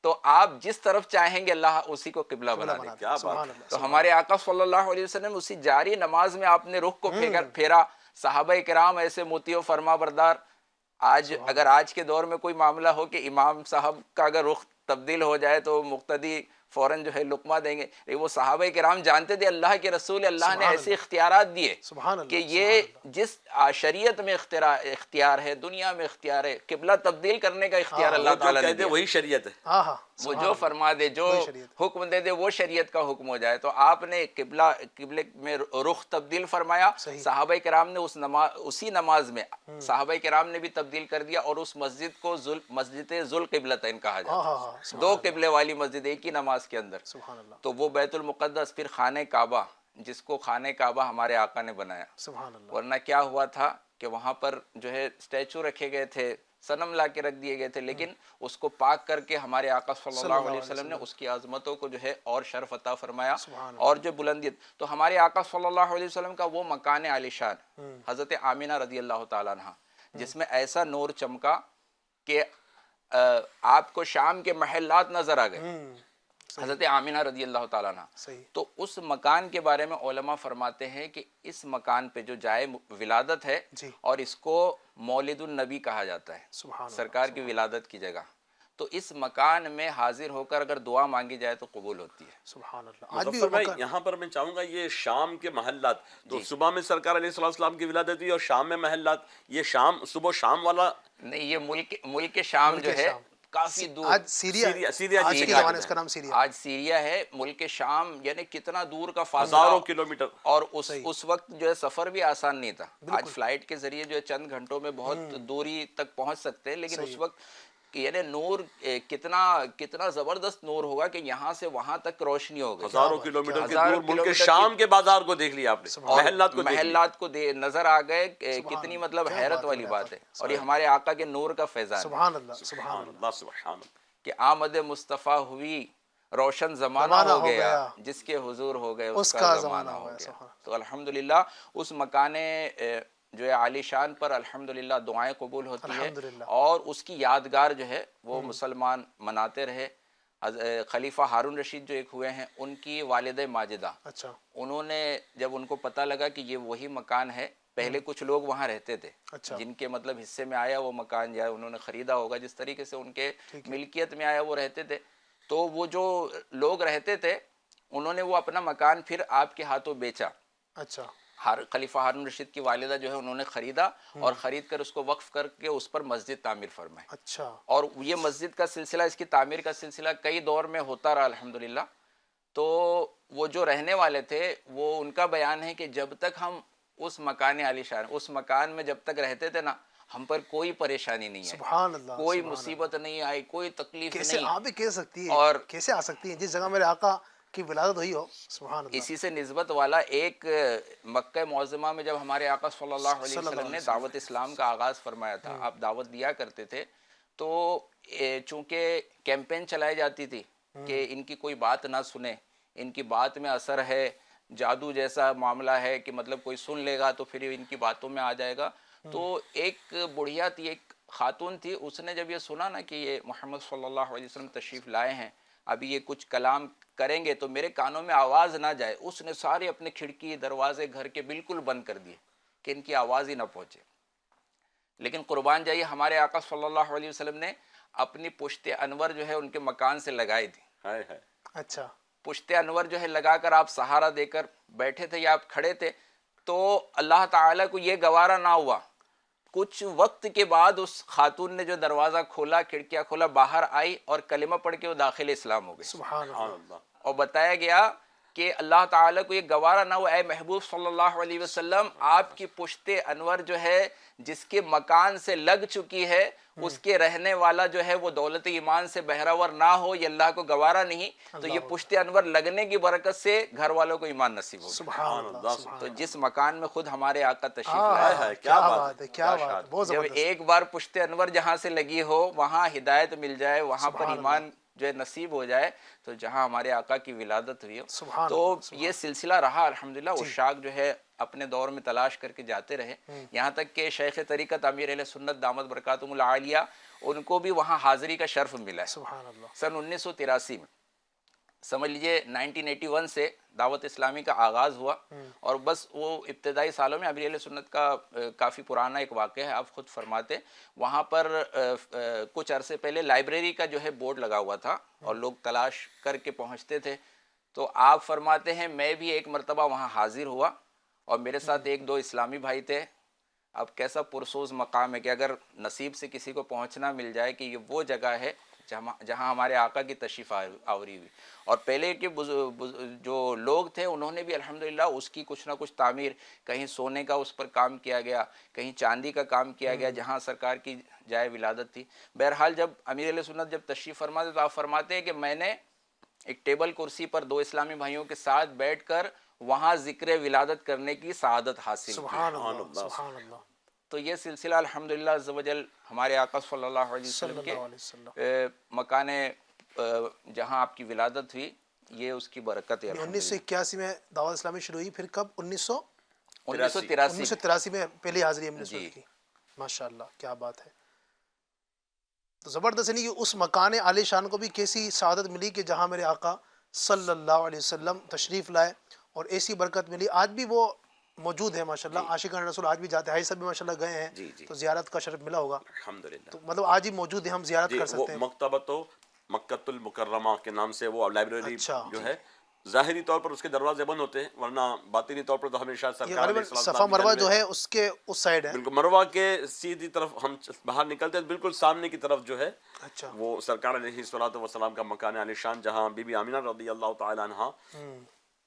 تو آپ جس طرف چاہیں گے اللہ اسی کو قبلہ بنا دے. کیا سبحان بات ہے. اللہ. تو ہمارے آقا صلی اللہ علیہ وسلم اسی جاری نماز میں آپ نے رخ کو پھیرا. صحابہ کرام ایسے مطیع و فرما بردار. آج اگر آج کے دور میں کوئی معاملہ ہو کہ امام صاحب کا اگر رخ تبدیل ہو جائے تو مقتدی فوراً جو ہے لقمہ دیں گے. وہ صحابہ کرام جانتے تھے اللہ کے رسول اللہ نے ایسے اختیارات دیے سبحان اللہ. کہ یہ جس شریعت میں اختیار ہے, دنیا میں اختیار ہے, قبلہ تبدیل کرنے کا اختیار اللہ تعالیٰ نے دیا. وہی شریعت ہے. ہاں ہاں. وہ جو فرما دے, جو حکم دے دے, وہ شریعت کا حکم ہو جائے. تو آپ نے قبلے میں رخ تبدیل فرمایا. صحابہ کرام نے اسی نماز میں صحابہ کرام نے بھی تبدیل کر دیا, اور اس مسجد کو مسجد ذوالقبلتین کہا جاتا ہے. دو قبلے والی مسجد ایک ہی نماز کے اندر. سبحان اللہ. تو وہ بیت المقدس, پھر خانہ کعبہ, جس کو خانہ کعبہ ہمارے آقا نے بنایا. سبحان اللہ. ورنہ کیا ہوا تھا کہ وہاں پر جو ہے اسٹیچو رکھے گئے تھے, صنم لا کے رکھ دیے گئے تھے, لیکن اس کو پاک کر کے ہمارے آقا صلی اللہ علیہ وسلم نے اس کی عظمتوں کو جو ہے اور شرف عطا فرمایا اور جو بلندیت. تو ہمارے آقا صلی اللہ علیہ وسلم کا وہ مکان عالی شان حضرت آمینہ رضی اللہ تعالیٰ عنہ, جس میں ایسا نور چمکا کہ آپ کو شام کے محلات نظر آ گئے. حضرت آمینہ رضی اللہ تعالیٰ عنہ. تو اس مکان کے بارے میں علماء فرماتے ہیں کہ اس مکان پہ جو جائے ولادت ہے, اور اس کو مولد النبی کہا جاتا ہے, سرکار کی ولادت کی جگہ. تو اس مکان میں حاضر ہو کر اگر دعا مانگی جائے تو قبول ہوتی ہے. سبحان اللہ. مظفر بھائی, یہاں پر میں چاہوں گا یہ شام کے محلات, تو صبح میں سرکار علیہ السلام کی ولادت ہوئی اور شام میں محلات, یہ شام صبح و شام والا نہیں, یہ ملک شام جو ہے کافی دور. آج سیریا آج کے زمانے اس کا نام سیریا. آج سیریا ہے. ملک شام یعنی کتنا دور کا فاصلہ, ہزاروں کلومیٹر. اور اس وقت جو ہے سفر بھی آسان نہیں تھا. آج فلائٹ کے ذریعے جو ہے چند گھنٹوں میں بہت دوری تک پہنچ سکتے ہیں, لیکن اس وقت یعنی نور کتنا زبردست نور ہوگا کہ یہاں سے وہاں تک روشنی ہو گئی. ہزاروں کلومیٹر کے دور ملک شام کے بازار کو دیکھ لیا آپ نے, محلات کو نظر آ گئے. کتنی مطلب حیرت والی بات ہے. اور یہ ہمارے آقا کے نور کا فیضان. سبحان اللہ. سبحان اللہ. سبحان اللہ. کہ آمد مصطفیٰ ہوئی, روشن زمانہ ہو گیا, جس کے حضور ہو گئے اس کا زمانہ ہو گیا. تو الحمدللہ اس مکان جو ہے عالی شان پر الحمدللہ دعائیں قبول ہوتی ہیں, اور اس کی یادگار جو ہے وہ مسلمان مناتے رہے. خلیفہ ہارون رشید جو ایک ہوئے ہیں, ان کی والدہ ماجدہ, انہوں نے جب ان کو پتہ لگا کہ یہ وہی مکان ہے, پہلے کچھ لوگ وہاں رہتے تھے جن کے مطلب حصے میں آیا وہ مکان, یا انہوں نے خریدا ہوگا, جس طریقے سے ان کے ملکیت میں آیا وہ رہتے تھے. تو وہ جو لوگ رہتے تھے انہوں نے وہ اپنا مکان پھر آپ کے ہاتھوں بیچا. خلیفہ ہارون رشید کی والدہ جو ہے انہوں نے خریدا, اور خرید کر اس کو وقف کر کے اس پر مسجد تعمیر فرمائی. اور یہ مسجد کا سلسلہ, اس کی تعمیر کا سلسلہ کئی دور میں ہوتا رہا الحمدللہ. تو وہ جو رہنے والے تھے, وہ ان کا بیان ہے کہ جب تک ہم اس مکان عالی شان, اس مکان میں جب تک رہتے تھے نا, ہم پر کوئی پریشانی نہیں ہے, سبحان اللہ, کوئی مصیبت نہیں آئی, کوئی تکلیف نہیں. کیسے آپ بھی کہہ سکتی ہے, اور کیسے آ سکتی ہیں جس جگہ میرے آقا کی ولادت ہوئی ہو. سبحان اللہ. اسی سے نسبت والا ایک مکہ معظمہ میں جب ہمارے آقا صلی اللہ علیہ وسلم نے دعوت اسلام کا آغاز فرمایا تھا, آپ دعوت دیا کرتے تھے, تو چونکہ کیمپین چلائی جاتی تھی کہ ان کی کوئی بات نہ سنے, ان کی بات میں اثر ہے, جادو جیسا معاملہ ہے کہ مطلب کوئی سن لے گا تو پھر ان کی باتوں میں آ جائے گا. تو ایک بڑھیا تھی, ایک خاتون تھی, اس نے جب یہ سنا نا کہ یہ محمد صلی اللہ علیہ وسلم تشریف لائے ہیں, ابھی یہ کچھ کلام کریں گے تو میرے کانوں میں آواز نہ جائے, اس نے سارے اپنے کھڑکی دروازے گھر کے بالکل بند کر دیے کہ ان کی آواز ہی نہ پہنچے. لیکن قربان جائیے ہمارے آقا صلی اللہ علیہ وسلم نے اپنی پشت انور جو ہے ان کے مکان سے لگائی تھی. اچھا, پشت انور جو ہے لگا کر آپ سہارا دے کر بیٹھے تھے یا آپ کھڑے تھے, تو اللہ تعالیٰ کو یہ گوارا نہ ہوا. کچھ وقت کے بعد اس خاتون نے جو دروازہ کھولا, کھڑکیاں کھولا, باہر آئی اور کلمہ پڑھ کے وہ داخل اسلام ہو گئی. سبحان اللہ. اور بتایا گیا کہ اللہ تعالیٰ کو یہ گوارا نہ ہوا, اے محبوب صلی اللہ علیہ وسلم, آپ کی پشت انور جو ہے جس کے مکان سے لگ چکی ہے, اس کے رہنے والا جو ہے وہ دولت ایمان سے بہراور نہ ہو, یہ اللہ کو گوارا نہیں. تو یہ پشت انور لگنے کی برکت سے گھر والوں کو ایمان نصیب ہو. سبحان اللہ. تو جس مکان میں خود ہمارے آقا تشریف لائے ہیں, کیا بات ہے, کیا بات ہے. جب ایک بار پشت انور جہاں سے لگی ہو وہاں ہدایت مل جائے, وہاں پر ایمان جو ہے نصیب ہو جائے, تو جہاں ہمارے آقا کی ولادت ہوئی ہو, تو یہ سلسلہ رہا الحمدللہ. عشاق جو ہے اپنے دور میں تلاش کر کے جاتے رہے، یہاں تک کہ شیخ طریقت امیر اہل سنت دامت برکاتہم العالیہ ان کو بھی وہاں حاضری کا شرف ملا ہے سبحان اللہ. سن 1983 میں. سمجھ لیجیے 1981 سے دعوت اسلامی کا آغاز ہوا، اور بس وہ ابتدائی سالوں میں امیر اہل سنت کا کافی پرانا ایک واقعہ ہے، آپ خود فرماتے وہاں پر کچھ عرصے پہلے لائبریری کا جو ہے بورڈ لگا ہوا تھا اور لوگ تلاش کر کے پہنچتے تھے. تو آپ فرماتے ہیں میں بھی ایک مرتبہ وہاں حاضر ہوا اور میرے ساتھ ایک دو اسلامی بھائی تھے. اب کیسا پرسوز مقام ہے کہ اگر نصیب سے کسی کو پہنچنا مل جائے کہ یہ وہ جگہ ہے جہاں ہمارے آقا کی تشریف آوری ہوئی. اور پہلے کے جو لوگ تھے انہوں نے بھی الحمدللہ اس کی کچھ نہ کچھ تعمیر، کہیں سونے کا اس پر کام کیا گیا، کہیں چاندی کا کام کیا گیا جہاں سرکار کی جائے ولادت تھی. بہرحال جب امیر اہل سنت جب تشریف فرماتے تو آپ فرماتے ہیں کہ میں نے ایک ٹیبل کرسی پر دو اسلامی بھائیوں کے ساتھ بیٹھ کر وہاں ذکر ولادت کرنے کی سعادت حاصل کی. سبحان اللہ سبحان اللہ. تو یہ سلسلہ الحمدللہ عز و جل ہمارے آقا صلی اللہ علیہ وسلم کے مکان جہاں آپ کی ولادت ہوئی، یہ اس کی برکت ہے. 1981 میں دعوت اسلامی شروع ہوئی، پھر کب؟ 1983 میں پہلی حاضری ہم نے کی. ماشاء اللہ کیا بات ہے. تو زبردست. نہیں کہ اس مکان عالی شان کو بھی کیسی سعادت ملی کہ جہاں میرے آقا صلی اللہ علیہ وسلم تشریف لائے اور ایسی برکت ملی. آج بھی وہ موجود ہے ماشاءاللہ. عاشقان رسول آج بھی جاتے ہیں. حاجی صاحب بھی ماشاءاللہ گئے ہیں تو زیارت کا شرف ملا ہوگا الحمدللہ. تو مطلب آج ہی موجود ہے، ہم زیارت کر سکتے ہیں. مکتبۃ مکۃ المکرمہ کے نام سے وہ لائبریری جو ہے، ظاہری طور پر اس کے دروازے بند ہوتے ہیں، ورنہ باطنی طور پر تو ہمیشہ سرکار علیہ السلام صفا مروہ جو ہے اس کے اس سائیڈ ہے. بالکل مروہ کے سیدھی طرف ہم باہر نکلتے ہیں، بالکل سامنے کی طرف جو ہے اچھا وہ سرکار علیہ الصلوۃ والسلام کا مکان عالی شان، جہاں بی بی آمینہ رضی اللہ تعالی عنہا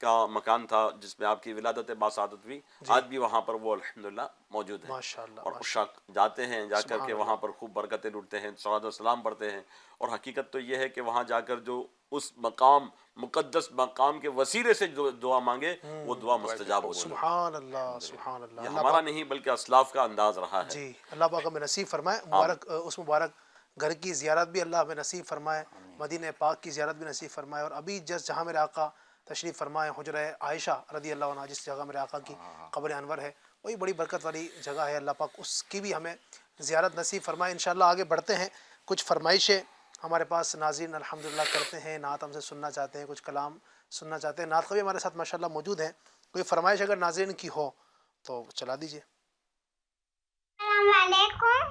کا مکان تھا جس میں آپ کی ولادت باسعادت ہوئی. آج بھی وہاں پر وہ الحمدللہ موجود ہے. ماشاءاللہ. اور عشاق جاتے ہیں، جا کر کے وہاں پر خوب برکتیں لوٹتے ہیں، صلوات و سلام پڑھتے ہیں. اور حقیقت تو یہ ہے کہ وہاں جا کر جو اس مقام مقدس مقام کے وسیلے سے جو دعا مانگے وہ دعا مستجاب ہوتی ہے. سبحان اللہ سبحان اللہ. یہ ہمارا نہیں بلکہ اسلاف کا انداز رہا ہے. جی اللہ پاک ہمیں نصیب فرمائے. مبارک اس مبارک گھر کی زیارت بھی اللہ ہمیں نصیب فرمائے، مدینہ پاک کی زیارت بھی نصیب فرمائے. اور ابھی جہاں میرے آقا تشریف فرمائے حجرہ عائشہ رضی اللہ عنہ، جس جگہ میرے آقا کی قبر انور ہے، وہی بڑی برکت والی جگہ ہے. اللہ پاک اس کی بھی ہمیں زیارت نصیب فرمائے. انشاءاللہ آگے بڑھتے ہیں. کچھ فرمائشیں ہمارے پاس ناظرین الحمدللہ کرتے ہیں، نعت ہم سے سننا چاہتے ہیں، کچھ کلام سننا چاہتے ہیں. نعت خواہ بھی ہمارے ساتھ ماشاءاللہ موجود ہیں. کوئی فرمائش اگر ناظرین کی ہو تو چلا دیجیے. السلام علیکم،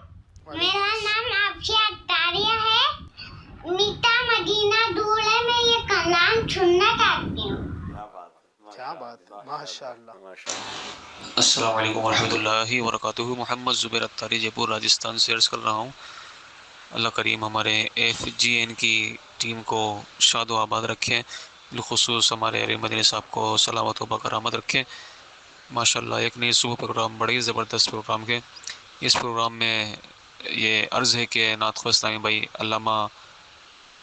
میرا نام آفشہ اطاریہ ہے، میٹھا مدینہ دور ہے. میں یہ کلام سننا چاہتی ہوں. کیا بات ہے، ماشاءاللہ. السلام علیکم ورحمۃ اللہ وبرکاتہ. محمد زبیر اطاری، جے پور راجستھان سے عرض کر رہا ہوں. اللہ کریم ہمارے FGN کی ٹیم کو شاد و آباد رکھیں، بالخصوص ہمارے علی مدنی صاحب کو سلامت و بکرامت رکھیں. ماشاءاللہ ایک نئی صبح پروگرام، بڑی زبردست پروگرام کے. اس پروگرام میں یہ عرض ہے کہ نعت خواہ اسلامی بھائی علامہ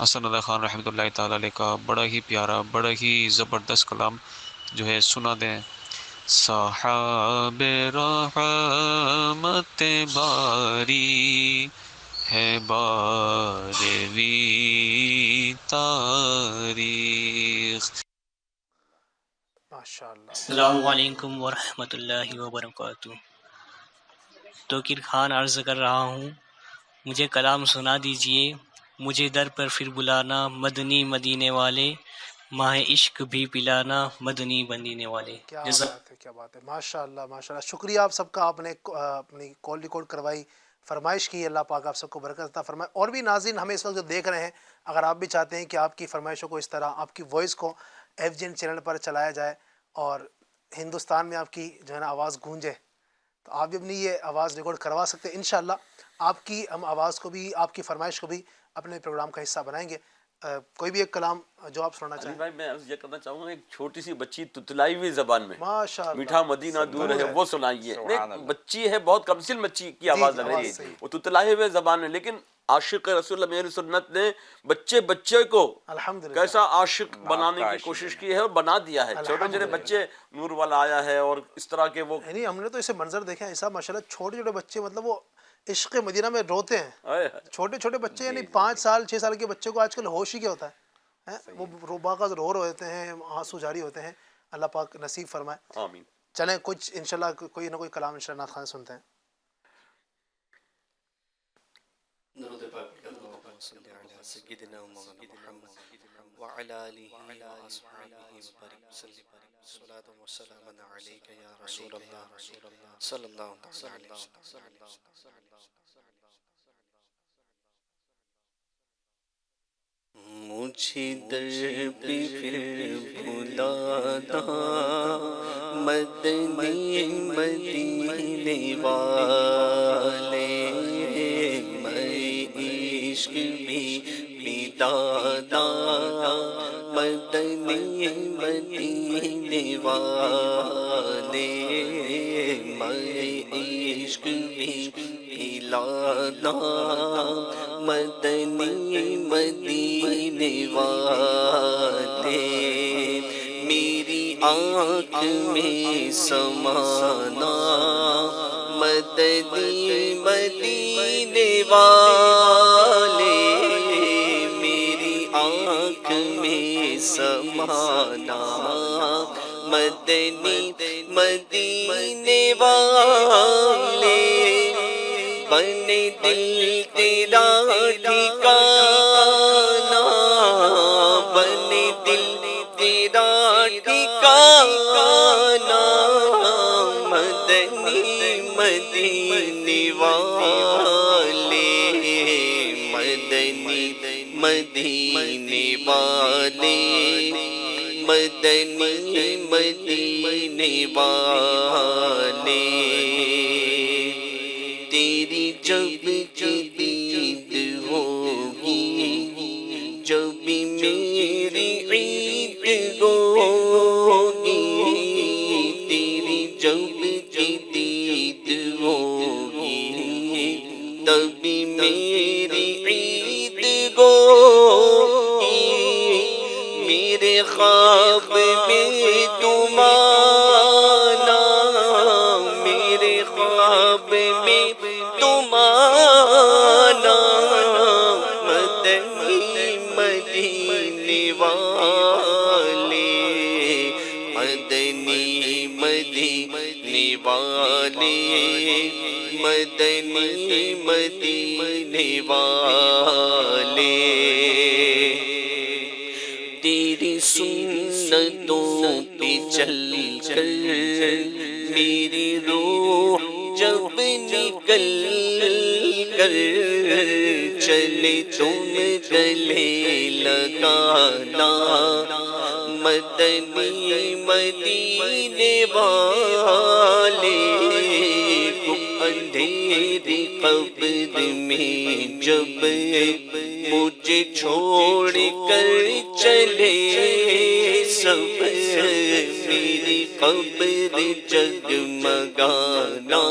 حسن رضا خان رحمۃ اللہ تعالیٰ علیہ کا بڑا ہی پیارا، بڑا ہی زبردست کلام جو ہے سنا دیں. صحاب رحمت باری ہے باروی تاریخ. ماشاءاللہ. السلام علیکم ورحمۃ اللہ وبرکاتہ. توقیر خان عرض کر رہا ہوں، مجھے کلام سنا دیجئے. مجھے در پر پھر بلانا مدنی مدینے والے، ماہ عشق بھی پلانا مدنی مدینے والے. کیا بات ہے، کیا بات ہے. ماشاءاللہ ماشاءاللہ. شکریہ آپ سب کا. آپ نے اپنی کال ریکارڈ کروائی، فرمائش کی. اللہ پاک آپ سب کو برکت عطا فرمائے. اور بھی ناظرین ہمیں اس وقت جو دیکھ رہے ہیں، اگر آپ بھی چاہتے ہیں کہ آپ کی فرمائشوں کو اس طرح آپ کی وائس کو FGN چینل پر چلایا جائے اور ہندوستان میں آپ کی جو ہے نا آواز گونجے، تو آپ بھی اپنی یہ آواز ریکارڈ کروا سکتے ہیں. انشاءاللہ آپ کی ہم آواز کو بھی، آپ کی فرمائش کو بھی اپنے پروگرام کا حصہ بنائیں گے. کوئی بھی ایک کلام جو آپ سننا چاہیں. بھائی میں عرض یہ کرنا چاہوں گا، ایک چھوٹی سی بچی تتلائی ہوئی زبان میں ماشاءاللہ میٹھا مدینہ دور ہے وہ سنائیے. بچی ہے، بہت کمسن بچی کی آواز لگ رہی ہے، وہ تتلائے ہوئے زبان میں، لیکن عاشق رسول اللہ میری سنت نے بچے کو الحمدللہ کیسا عاشق بنانے کی کوشش کی ہے اور بنا دیا ہے. چھوٹے چھوٹے بچے، نور والا آیا ہے اور اس طرح کے وہ، یعنی ہم نے تو اسے منظر دیکھا ہے ایسا ماشاءاللہ. چھوٹے چھوٹے بچے مطلب وہ عشق مدینہ میں روتے ہیں. چھوٹے چھوٹے بچے یعنی 5 سال 6 سال کے بچے کو آج کل ہوش ہی کیا ہوتا ہے، وہ باقاعدہ رو رہے ہوتے ہیں، آنسو جاری ہوتے ہیں. اللہ پاک نصیب فرمائے. آمین. چلیں کچھ انشاءاللہ کوئی نہ کوئی کلام انشاءاللہ نعت خواں سنتے ہیں. درود پاک صلی علی سیدنا مولانا محمد وعلی آلہ واصحابہ وبارک وسلم. صلاۃ و سلام علیک یا رسول اللہ صلی اللہ علیہ وسلم. مجھے در پہ پھر بلانا مدنی مدینے والے، میں عشق بھی پلانا مدنی مدینے والے، میں عشق بھی پلانا مدنی مدینے والے، میری آنکھ میں سمانا مدنی مدینے والے، میری آنکھ میں سمانا مدنی مدینے والے، بنے دل تیرا ٹھکانا، بنے دل تیرا ٹھکانا مدنی مدینے والے، مدنی مدینے والے، مدنی مدینے والے، تیری جب دید ہوگی جب میری عید ہوگی، تیری جب دید ہوگی تب میری عید ہوگی، میرے خواب میں تم آنا، میرے خواب میں تم آنا مدنی مدینے والے، مدنی مدینے والے، مدنی مدینے والے، تیری سنتوں پہ چل کر میری روح جب نکل کر چلے تم گلے لگانا مدنی مدینے والے، اندھیری قبر میں جب مجھے چھوڑ کر چلے سب، میری قبر جگمگانا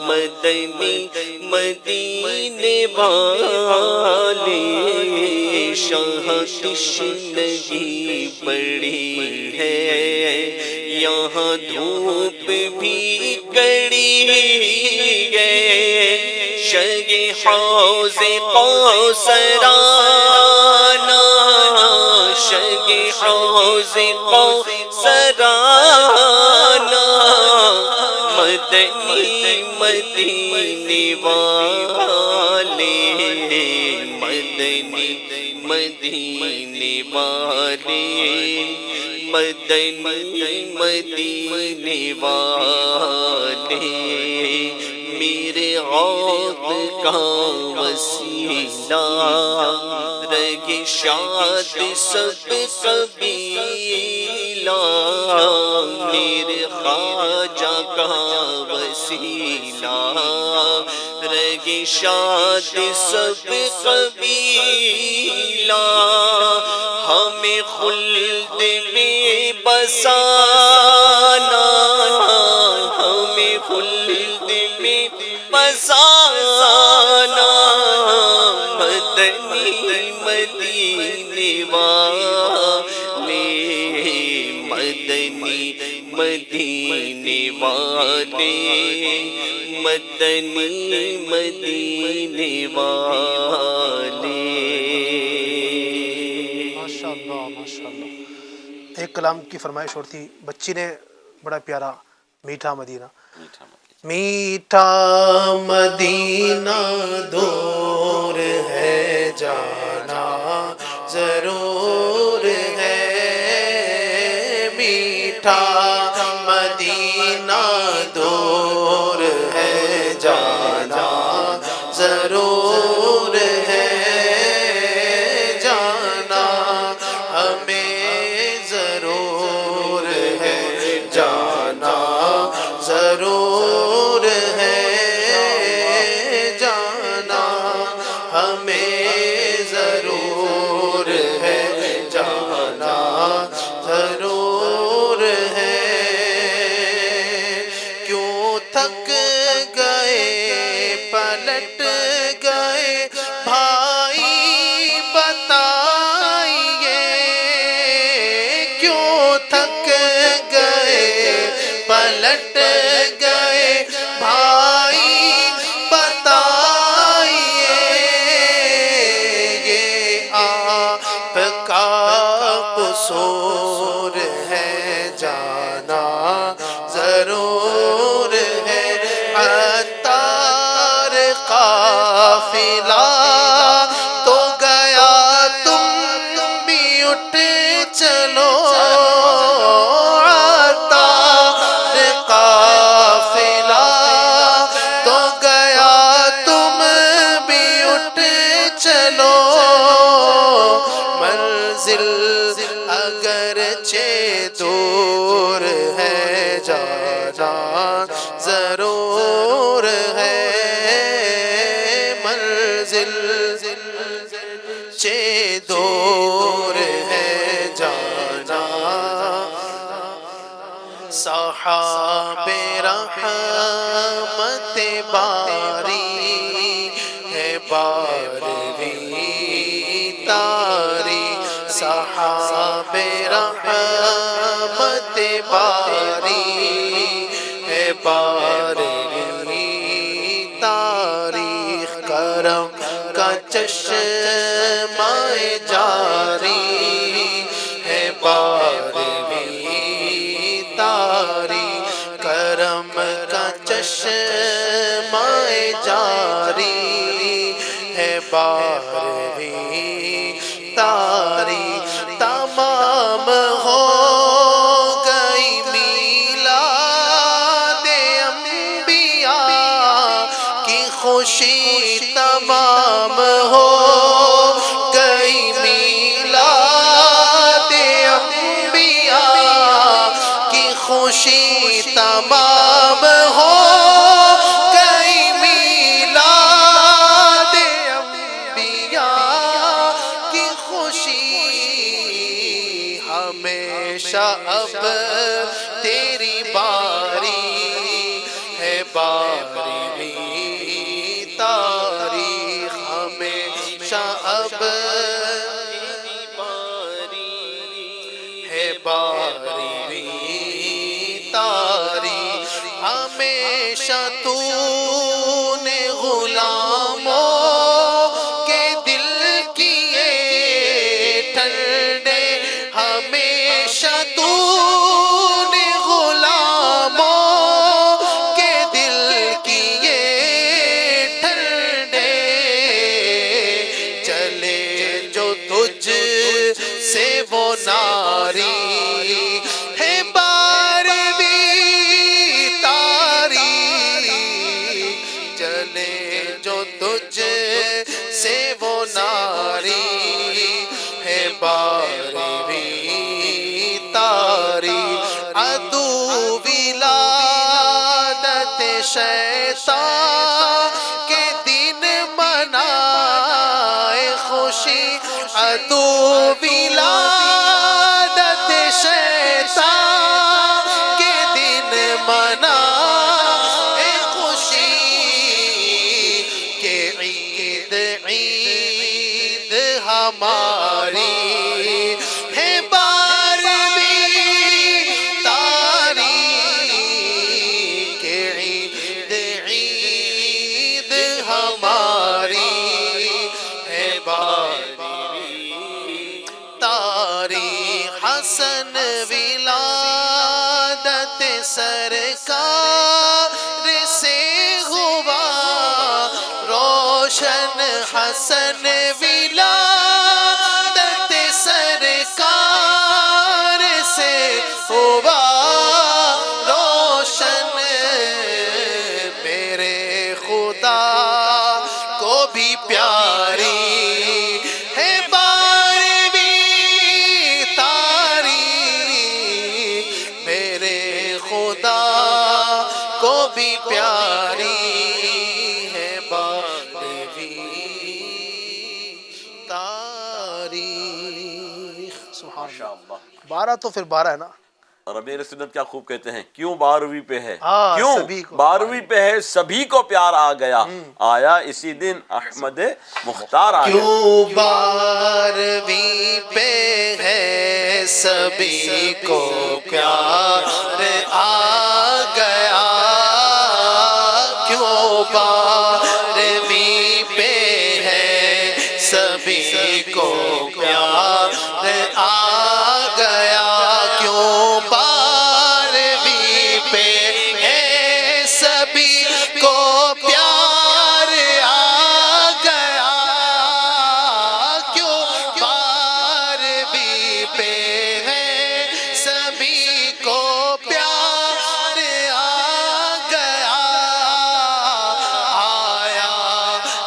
مدنی مدینے والے، شاہ تشنگی بڑی ہے یہاں دھوپ بھی کڑی ہے، شگ حوض کوثر آنا، شگ حوض کوثر آنا مدنی مدینے والے، مدنی مدینے والے، مدنی مدینے والے، میرے غوث کا وسیلہ رگ شاد سب قبیلہ، میرے خواجہ کا وسیلہ رگ شاد سب قبیلہ، ہمیں خلد میں بسانا، ہمیں خلد میں بسانا مدنی مدینے والے، مدنی مدینے والے، مدنی مدینے والے. ماشاءاللہ ماشاءاللہ. ایک کلام کی فرمائش اور تھی، بچی نے بڑا پیارا میٹھا مدینہ. میٹھا مدینہ. میٹھا مدینہ دور ہے جانا ضرور ہے، میٹھا مدینہ دور ہے جانا ضرور ہے، جانا ہمیں ضرور ہے، جانا ضرور ہے، جانا ہمیں ضرور ہے، جانا ضرور ہے. کیوں تھک گئے پلٹ گئے بھائی بتائیے، کیوں تھک گئے پلٹ گئے بھائی بتائیے، یہ آپ کا قصور ہے، جانا ضرور ہے. عطار قافلہ تو گیا تم بھی اٹھ چلو، عطار قافلہ تو گیا تم بھی اٹھ چلو، منزل اگرچہ دور ہے، جانا ضرور ہے، منزل چہ دور ہے، جانا. صحاب رحمت باری ہے بارہویں تاری، صحاب رحمت باری ہے بارہویں تاریخ، کرم کا چشمہ جاری ہے بارہویں تاریخ، کرم کا چشمہ جاری ہے بارہویں تاریخ. تمام ہو گئی میلاد انبیاء کی خوشی، تمام ہو گئی میلاد انبیاء کی خوشی، تمام ہو گئی میلاد انبیاء کی خوشی. ہمیشہ اب تیری باری ہے بارہویں تاریخ، ہمیشہ اب تیری باری ہے بارہویں تاریخ. ہمیشہ تو نے غلاموں کے دل کیے ٹھنڈے، ہمیشہ تو نے غلاموں کے دل کیے ٹھنڈے، چلے جو تجھ سے وہ ناری ہے بارہویں تاریخ، چلے جو تجھ سے وہ ناری ہے بارہویں تاریخ. عدو ولادت شیطان کے دن منائے خوشی، عدو ولادت شیطان کے دن منائے خوشی، کہ عید عید ہماری ہے بارہویں تاریخ، کہ عید عید سرکار سے ہوا روشن حسن ولادت سرکار سے ہوا روشن میرے خدا کو بھی پیاری ہے بارہویں تاریخ میرے خدا کو بھی پیاری ہے بارہویں تاریخ سبحان اللہ 12 تو پھر 12 ہے نا اور امیر سنت کیا خوب کہتے ہیں کیوں 12ویں پہ ہے سبھی کیوں کو 12ویں پہ ہے سبھی کو پیار آ گیا آیا اسی دن احمد مختار آ گیا کیوں 12ویں پہ ہے سبھی کو پیار آ گیا کیوں 12ویں پہ ہے سبھی کو پیار آ گیا کیوں 12ویں پہ ہے سبھی کو پیار آ گیا کیوں 12ویں پہ ہے سبھی کو پیار آ گیا آیا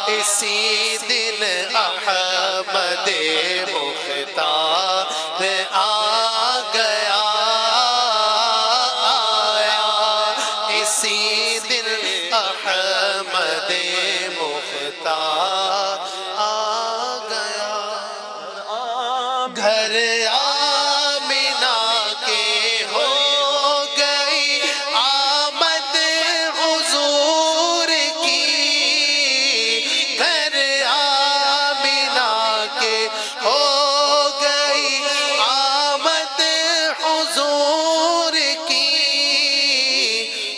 اسی دن احمد مختار آ گیا آیا اسی دن احمد مختار آ گیا گھر آمنہ کے ہو گئی آمد حضور کی گھر آمنہ کے ہو گئی آمد حضور کی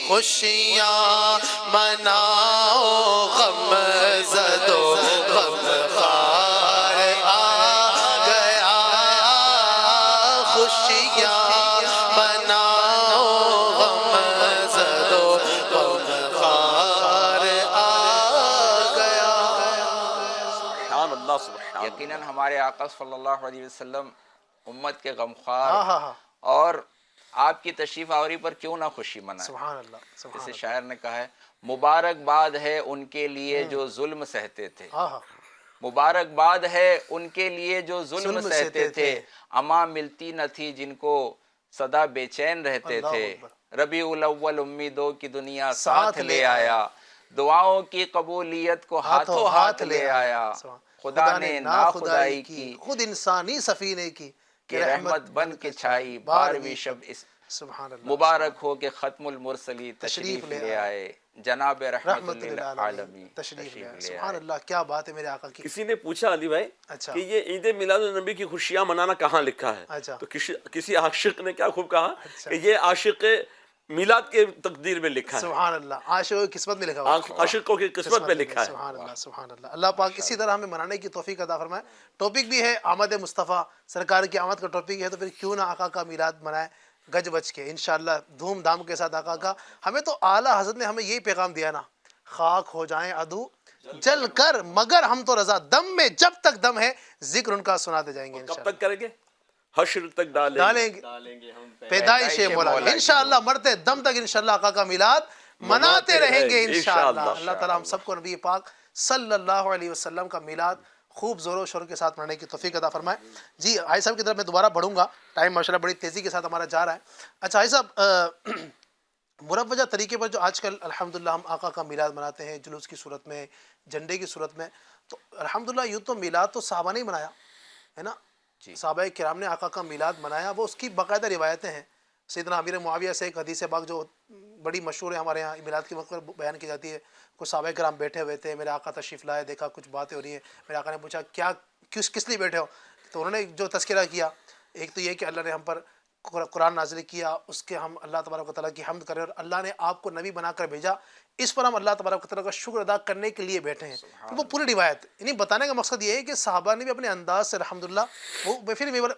خوشیاں مناؤ غم زدو غم خار آ گیا خوشیاں مناؤ غم زدو غم خار آ گیا سبحان اللہ سبحان اللہ یقیناً ہمارے آقا صلی اللہ علیہ وسلم امت کے غمخوار ہاں اور آپ کی تشریف آوری پر کیوں نہ خوشی منائیں سبحان اللہ سبحان جسے اللہ شاعر نے کہا ہے مبارکباد ہے ان کے لیے جو ظلم سہتے تھے ہاں مبارکباد ہے ان کے لیے جو ظلم سہتے تھے اما ملتی نہ تھی جن کو سدا بے چین رہتے اللہ تھے اکبر ربیع الاول امیدوں کی دنیا ساتھ لے آیا دعاؤں کی قبولیت کو ہاتھوں ہاتھ لے آیا خدا نے ناخدائی کی خود انسانی سفینے کی کہ رحمت بن کے چھائی 12ویں شب اس سبحان اللہ مبارک ہو کہ ختم المرسلی تشریف لے آئے جناب رحمت للعالمین تشریف لے آئے سبحان اللہ کیا بات ہے میرے آقا کی کسی نے پوچھا علی بھائی اچھا کہ یہ عید میلاد النبی کی خوشیاں منانا کہاں لکھا ہے اچھا تو کسی عاشق نے کیا خوب کہا کہ یہ عاشق میلاد کے تقدیر میں لکھا ہے سبحان اللہ عاشقوں کی قسمت میں لکھا ہوا ہے عاشقوں کی قسمت میں لکھا ہے سبحان اللہ سبحان اللہ اللہ پاک اسی طرح ہمیں منانے کی توفیق عطا فرمائے ٹاپک بھی ہے آمد مصطفیٰ سرکار کی آمد کا ٹاپک ہے تو پھر کیوں نہ آقا کا میلاد منائے گج بج کے انشاءاللہ دھوم دھام کے ساتھ آقا کا ہمیں تو اعلیٰ حضرت نے ہمیں یہی پیغام دیا نا خاک ہو جائیں عدو جل کر مگر ہم تو رضا دم میں جب تک دم ہے ذکر ان کا سناتے جائیں گے کب تک کریں گے حشر تک ڈالیں گے پیدائش مولا انشاءاللہ مرتے دم تک انشاءاللہ آقا کا میلاد مناتے رہیں گے انشاءاللہ اللہ تعالیٰ ہم سب کو نبی پاک صلی اللہ علیہ وسلم کا میلاد خوب زور و شور کے ساتھ منانے کی توفیق عطا فرمائے جی آئی صاحب کی طرف میں دوبارہ بڑھوں گا ٹائم ماشاءاللہ بڑی تیزی کے ساتھ ہمارا جا رہا ہے اچھا آئی صاحب مروجہ طریقے پر جو آج کل الحمدللہ ہم آقا کا میلاد مناتے ہیں جلوس کی صورت میں جھنڈے کی صورت میں تو الحمدللہ یوں تو میلاد تو صحابہ نے ہی منایا ہے نا صحابہ کرام نے آقا کا میلاد منایا وہ اس کی باقاعدہ روایتیں ہیں سیدنا امیر معاویہ سے ایک حدیث پاک جو بڑی مشہور ہے ہمارے یہاں میلاد کے وقت پر بیان کی جاتی ہے کچھ صحابہ کرام بیٹھے ہوئے تھے میرے آقا تشریف لائے دیکھا کچھ باتیں ہو رہی ہیں میرے آقا نے پوچھا کیا کس لیے بیٹھے ہو تو انہوں نے جو تذکرہ کیا ایک تو یہ کہ اللہ نے ہم پر قرآن نازل کیا اس کے ہم اللہ تبارک و تعالیٰ کی حمد کریں اور اللہ نے آپ کو نبی بنا کر بھیجا اس پر ہم اللہ تبارک و تعالیٰ کا شکر ادا کرنے کے لیے بیٹھے ہیں وہ پوری روایت یعنی بتانے کا مقصد یہ ہے کہ صحابہ نے بھی اپنے انداز سے الحمدللہ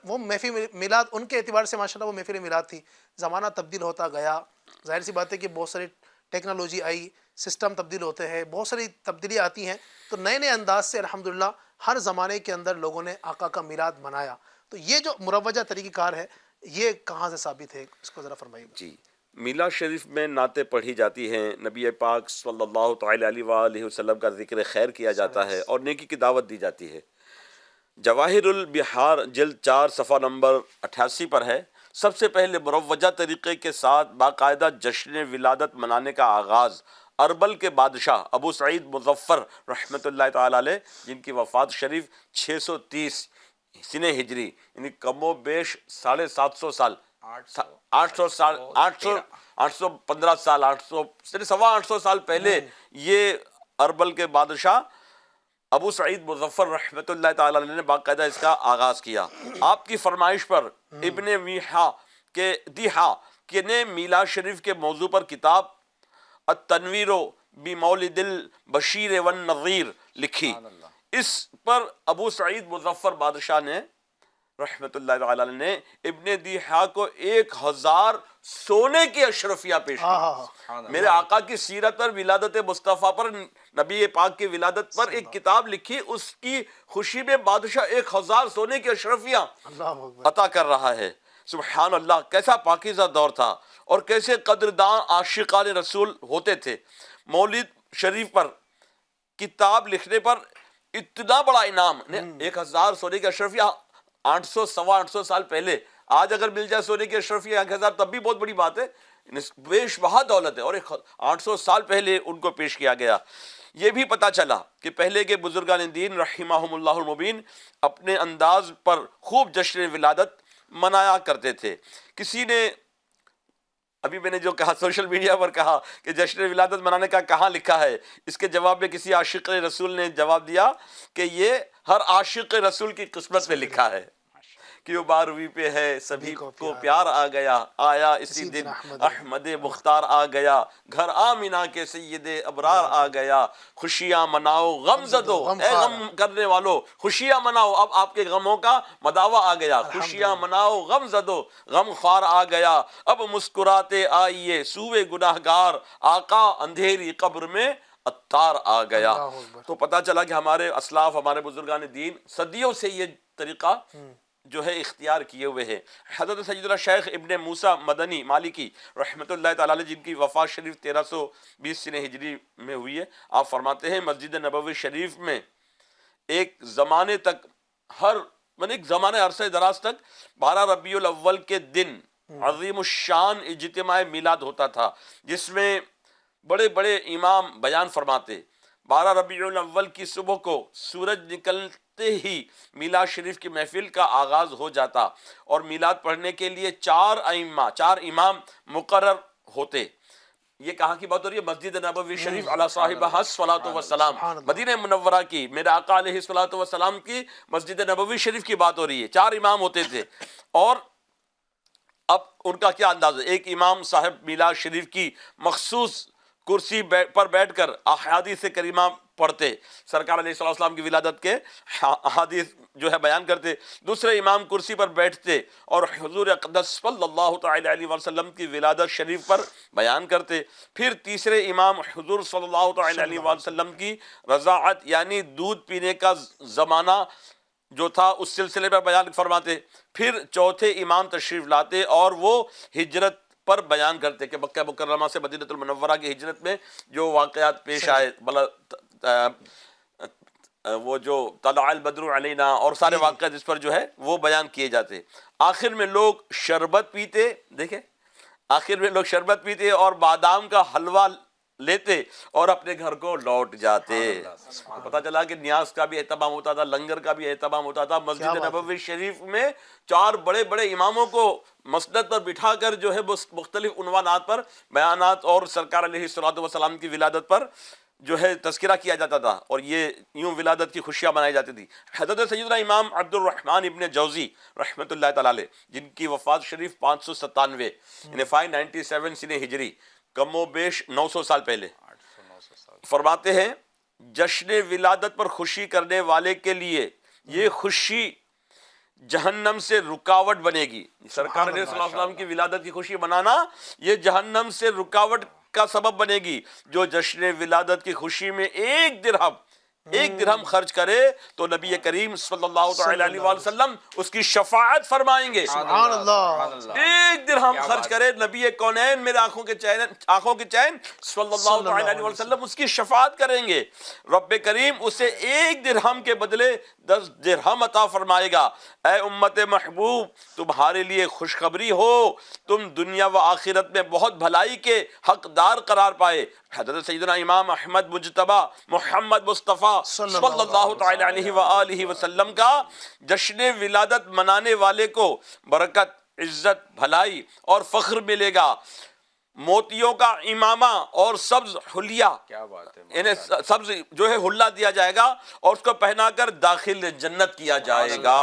وہ محفل میلاد ان کے اعتبار سے ماشاءاللہ وہ محفل میلاد تھی زمانہ تبدیل ہوتا گیا ظاہر سی بات ہے کہ بہت ساری ٹیکنالوجی آئی، سسٹم تبدیل ہوتے ہیں، بہت ساری تبدیلیاں آتی ہیں، تو نئے نئے انداز سے الحمدللہ ہر زمانے کے اندر لوگوں نے آقا کا میلاد منایا. تو یہ جو مروجہ طریقہ کار ہے یہ کہاں سے ثابت ہے، اس کو ذرا فرمائیے. جی، میلاد شریف میں نعتیں پڑھی جاتی ہیں، نبی پاک صلی اللہ تعالی علیہ وآلہ وسلم کا ذکر خیر کیا جاتا ہے اور نیکی کی دعوت دی جاتی ہے. جواہر البحار جلد 4 صفحہ نمبر 88 پر ہے. سب سے پہلے مروجہ طریقے کے ساتھ باقاعدہ جشن ولادت منانے کا آغاز اربل کے بادشاہ ابو سعید مظفر رحمۃ اللہ تعالی علیہ، جن کی وفات شریف 630 سنہ ہجری یعنی کم و بیش 750 سال 800 سال 815 سال 800 سال پہلے یہ اربل کے بادشاہ ابو سعید مظفر رحمۃ اللہ تعالی علیہ نے باقاعدہ اس کا آغاز کیا. آپ کی فرمائش پر ابن دیہا نے میلاد شریف کے موضوع پر کتاب التنویر بمولد البشیر والنذیر لکھی. اس پر ابو سعید مظفر بادشاہ نے رحمۃ اللہ تعالی علیہ نے ابن دیہا کو 1000 سونے کی اشرفیہ پیش کی. میرے آقا کی سیرت پر، ولادت مصطفیٰ پر، نبی پاک کی ولادت پر ایک کتاب لکھی. اس کی خوشی میں بادشاہ 1000 سونے کی اشرفیہ عطا کر رہا ہے. سبحان اللہ، کیسا پاکیزہ دور تھا اور کیسے قدردان عاشقان رسول ہوتے تھے. مولد شریف پر کتاب لکھنے پر اتنا بڑا انعام، 1000 سونے کی اشرفیہ 800 سال پہلے. آج اگر مل جائے سونے کی اشرفیہ 1000 تب بھی بہت بڑی بات ہے، بیش بہا دولت ہے، اور 800 سال پہلے ان کو پیش کیا گیا. یہ بھی پتہ چلا کہ پہلے کے بزرگان دین رحمہم اللہ المبین اپنے انداز پر خوب جشن ولادت منایا کرتے تھے. کسی نے ابھی میں نے جو کہا سوشل میڈیا پر کہا کہ جشن ولادت منانے کا کہاں لکھا ہے، اس کے جواب میں کسی عاشق رسول نے جواب دیا کہ یہ ہر عاشق رسول کی قسمت میں لکھا ہے کہ وہ 12ویں پہ ہے، سبھی کو پیار آ گیا، آیا اسی دن احمد مختار آ گیا، گھر آمینہ کے سید ابرار آ گیا. خوشیاں مناؤ غم زدو، اے غم کرنے والو خوشیاں مناؤ، اب آپ کے غموں کا مداوع آ گیا. خوشیاں مناؤ غم زدو، غم خوار آ گیا، اب مسکراتے آئیے سوئے گناہگار، آقا اندھیری قبر میں عطار آ گیا. تو پتہ چلا کہ ہمارے اسلاف، ہمارے بزرگان دین صدیوں سے یہ طریقہ جو ہے اختیار کیے ہوئے ہیں. حضرت سیدنا شیخ ابن موسیٰ مدنی مالکی رحمۃ اللہ تعالی علیہ، جن کی وفات شریف 1320 سنہ ہجری میں ہوئی ہے، آپ فرماتے ہیں مسجد نبوی شریف میں ایک زمانے تک ایک زمانے عرصہ دراز تک 12 ربیع الاول کے دن عظیم الشان اجتماع میلاد ہوتا تھا، جس میں بڑے بڑے امام بیان فرماتے. 12 ربیع الاول کی صبح کو سورج نکلتے ہی میلاد شریف کی محفل کا آغاز ہو جاتا اور میلاد پڑھنے کے لیے 4 امام مقرر ہوتے. یہ کہاں کی بات ہو رہی ہے؟ مسجد نبوی شریف علی صاحبہ الصلاۃ والسلام، مدینہ منورہ کی، میرے آقا علیہ الصلاۃ والسلام کی مسجد نبوی شریف کی بات ہو رہی ہے. 4 امام ہوتے تھے، اور اب ان کا کیا انداز ہے؟ ایک امام صاحب میلاد شریف کی مخصوص کرسی پر بیٹھ کر احادیث کریمہ پڑھتے، سرکار علیہ السلام کی ولادت کے احادیث جو ہے بیان کرتے. دوسرے امام کرسی پر بیٹھتے اور حضور اقدس صلی اللہ تعالی علیہ وسلم کی ولادت شریف پر بیان کرتے. پھر تیسرے امام حضور صلی اللہ تعالی علیہ وسلم کی رضاعت یعنی دودھ پینے کا زمانہ جو تھا اس سلسلے پر بیان فرماتے. پھر چوتھے امام تشریف لاتے اور وہ ہجرت پر بیان کرتے کہ مکہ مکرمہ سے مدینہ المنورہ کی ہجرت میں جو واقعات پیش آئے، وہ جو طلع البدر علینا اور سارے واقعات اس پر جو ہے وہ بیان کیے جاتے. آخر میں لوگ شربت پیتے، دیکھیں آخر میں لوگ شربت پیتے اور بادام کا حلوہ لیتے اور اپنے گھر کو لوٹ جاتے. پتہ چلا کہ نیاز کا بھی اہتمام ہوتا تھا، لنگر کا بھی اہتمام ہوتا تھا. مسجد نبوی شریف میں 4 بڑے بڑے اماموں کو مسند پر بٹھا کر جو ہے مختلف عنوانات پر بیانات اور سرکار علیہ السلام کی ولادت پر جو ہے تذکرہ کیا جاتا تھا، اور یہ یوں ولادت کی خوشیاں منائی جاتی تھی. حضرت سیدنا امام عبد الرحمن ابن جوزی رحمۃ اللہ تعالی علیہ، جن کی وفات شریف 597 یعنی 597 سنہ ہجری، کم و بیش 900 سال پہلے، فرماتے ہیں جشن ولادت پر خوشی کرنے والے کے لیے یہ خوشی جہنم سے رکاوٹ بنے گی. سرکار علیہ السلام کی ولادت کی خوشی منانا یہ جہنم سے رکاوٹ کا سبب بنے گی. جو جشن ولادت کی خوشی میں ایک درہم خرچ کرے تو نبی کریم صلی اللہ تعالی علیہ وسلم اس کی شفاعت فرمائیں گے. سبحان اللہ. ایک درہم خرچ کرے نبی کونین میرے آنکھوں کے چین صلی اللہ تعالی علیہ وسلم اس کی شفاعت کریں گے. رب کریم اسے ایک درہم کے بدلے 10 درہم عطا فرمائے گا. اے امت محبوب تمہارے لیے خوشخبری ہو، تم دنیا و آخرت میں بہت بھلائی کے حقدار قرار پائے. حضرت سیدنا امام احمد مجتبی محمد مصطفیٰ صلی اللہ تعالی علیہ وآلہ وسلم کا جشن ولادت منانے والے کو برکت، عزت، بھلائی اور فخر ملے گا. موتیوں کا امامہ اور سبز حلیہ، کیا بات ہے، انہیں سبز جو ہے حلہ دیا جائے گا اور اس کو پہنا کر داخل جنت کیا جائے گا.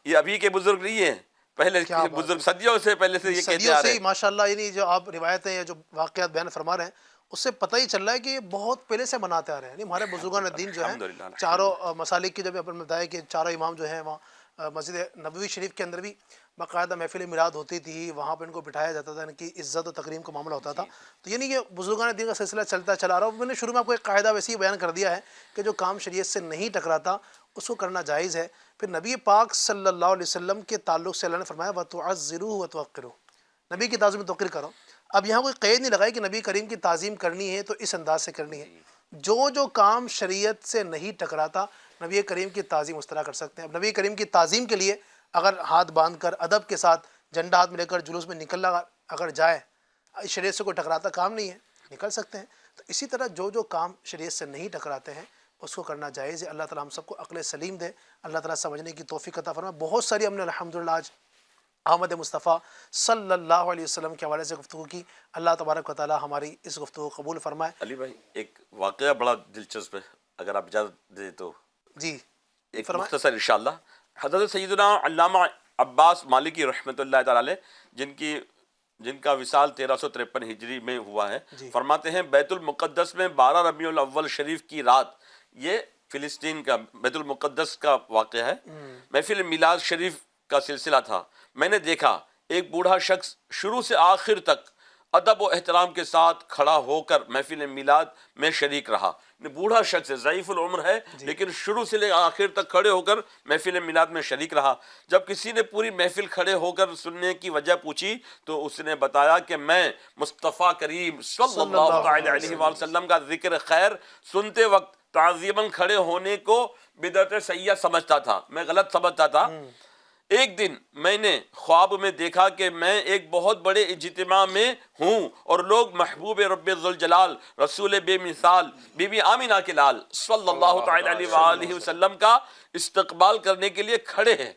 یہ ابھی کے بزرگ نہیں ہیں، پہلے کے بزرگ صدیوں سے پہلے سے یہ کہتے آ رہے ہیں. ماشاءاللہ. یعنی جو آپ روایتیں یا جو واقعات بیان فرما رہے ہیں اس سے پتہ ہی چل رہا ہے کہ یہ بہت پہلے سے مناتے آ رہے ہیں. یعنی ہمارے بزرگان دین جو ہیں چاروں مسالک کی، جب اپنے بتایا کہ چاروں امام جو ہیں وہاں مسجد نبوی شریف کے اندر بھی باقاعدہ محفل میلاد ہوتی تھی، وہاں پہ ان کو بٹھایا جاتا تھا، ان کی عزت و تکریم کا معاملہ ہوتا تھا. تو یعنی کہ بزرگان دین کا سلسلہ چلتا چلا رہا. میں نے شروع میں آپ کو ایک قاعدہ ویسے ہی بیان کر دیا ہے کہ جو کام شریعت سے نہیں ٹکراتا اس کو کرنا جائز ہے. پھر نبی پاک صلی اللہ علیہ وسلم کے تعلق سے اللہ نے فرمایا وَتُعَزِّرُوهُ وَتُوَقِّرُوهُ، نبی کی تعظیم توقیر کرو. اب یہاں کوئی قید نہیں لگائی کہ نبی کریم کی تعظیم کرنی ہے تو اس انداز سے کرنی ہے. جو کام شریعت سے نہیں ٹکراتا نبی کریم کی تعظیم اس طرح کر سکتے ہیں. اب نبی کریم کی تعظیم کے لیے اگر ہاتھ باندھ کر ادب کے ساتھ جھنڈا ہاتھ میں لے کر جلوس میں نکلنا اگر جائے، شریعت سے کوئی ٹکراتا کام نہیں ہے، نکل سکتے ہیں. تو اسی طرح جو کام شریعت سے نہیں ٹکراتے ہیں اس کو کرنا جائز ہے. اللہ تعالیٰ ہم سب کو عقل سلیم دے، اللہ تعالیٰ سمجھنے کی توفیق عطا فرمائے. بہت ساری ہم نے الحمدللہ آج احمد مصطفیٰ صلی اللہ علیہ وسلم کے حوالے سے گفتگو کی. اللہ تبارک و تعالیٰ ہماری اس گفتگو کو قبول فرمائے. علی بھائی ایک واقعہ بڑا دلچسپ ہے، اگر آپ اجازت دیں تو جی ایک مختصر انشاءاللہ. حضرت سیدنا علامہ عباس مالکی رحمۃ اللہ تعالی علیہ جن کا وصال 1353 ہجری میں ہوا ہے، فرماتے ہیں بیت المقدس میں 12 ربیع الاول شریف کی رات، یہ فلسطین کا بیت المقدس کا واقعہ ہے، محفل میلاد شریف کا سلسلہ تھا. میں نے دیکھا ایک بوڑھا شخص شروع سے آخر تک ادب و احترام کے ساتھ کھڑا ہو کر محفل میلاد میں شریک رہا. بوڑھا شخص ہے، ضعیف العمر ہے، لیکن شروع سے لے آخر تک کھڑے ہو کر محفل میلاد میں شریک رہا. جب کسی نے پوری محفل کھڑے ہو کر سننے کی وجہ پوچھی تو اس نے بتایا کہ میں مصطفیٰ کریم صلی اللہ علیہ وسلم کا ذکر خیر سنتے وقت تعظیماً کھڑے ہونے کو بدعت سیئہ سمجھتا تھا، میں غلط سمجھتا تھا. ایک دن میں نے خواب میں دیکھا کہ میں ایک بہت بڑے اجتماع میں ہوں اور لوگ محبوب رب ذوالجلال رسول بے مثال بی بی آمینہ کے لال صلی اللہ تعالی علیہ وآلہ وسلم کا استقبال کرنے کے لیے کھڑے ہیں.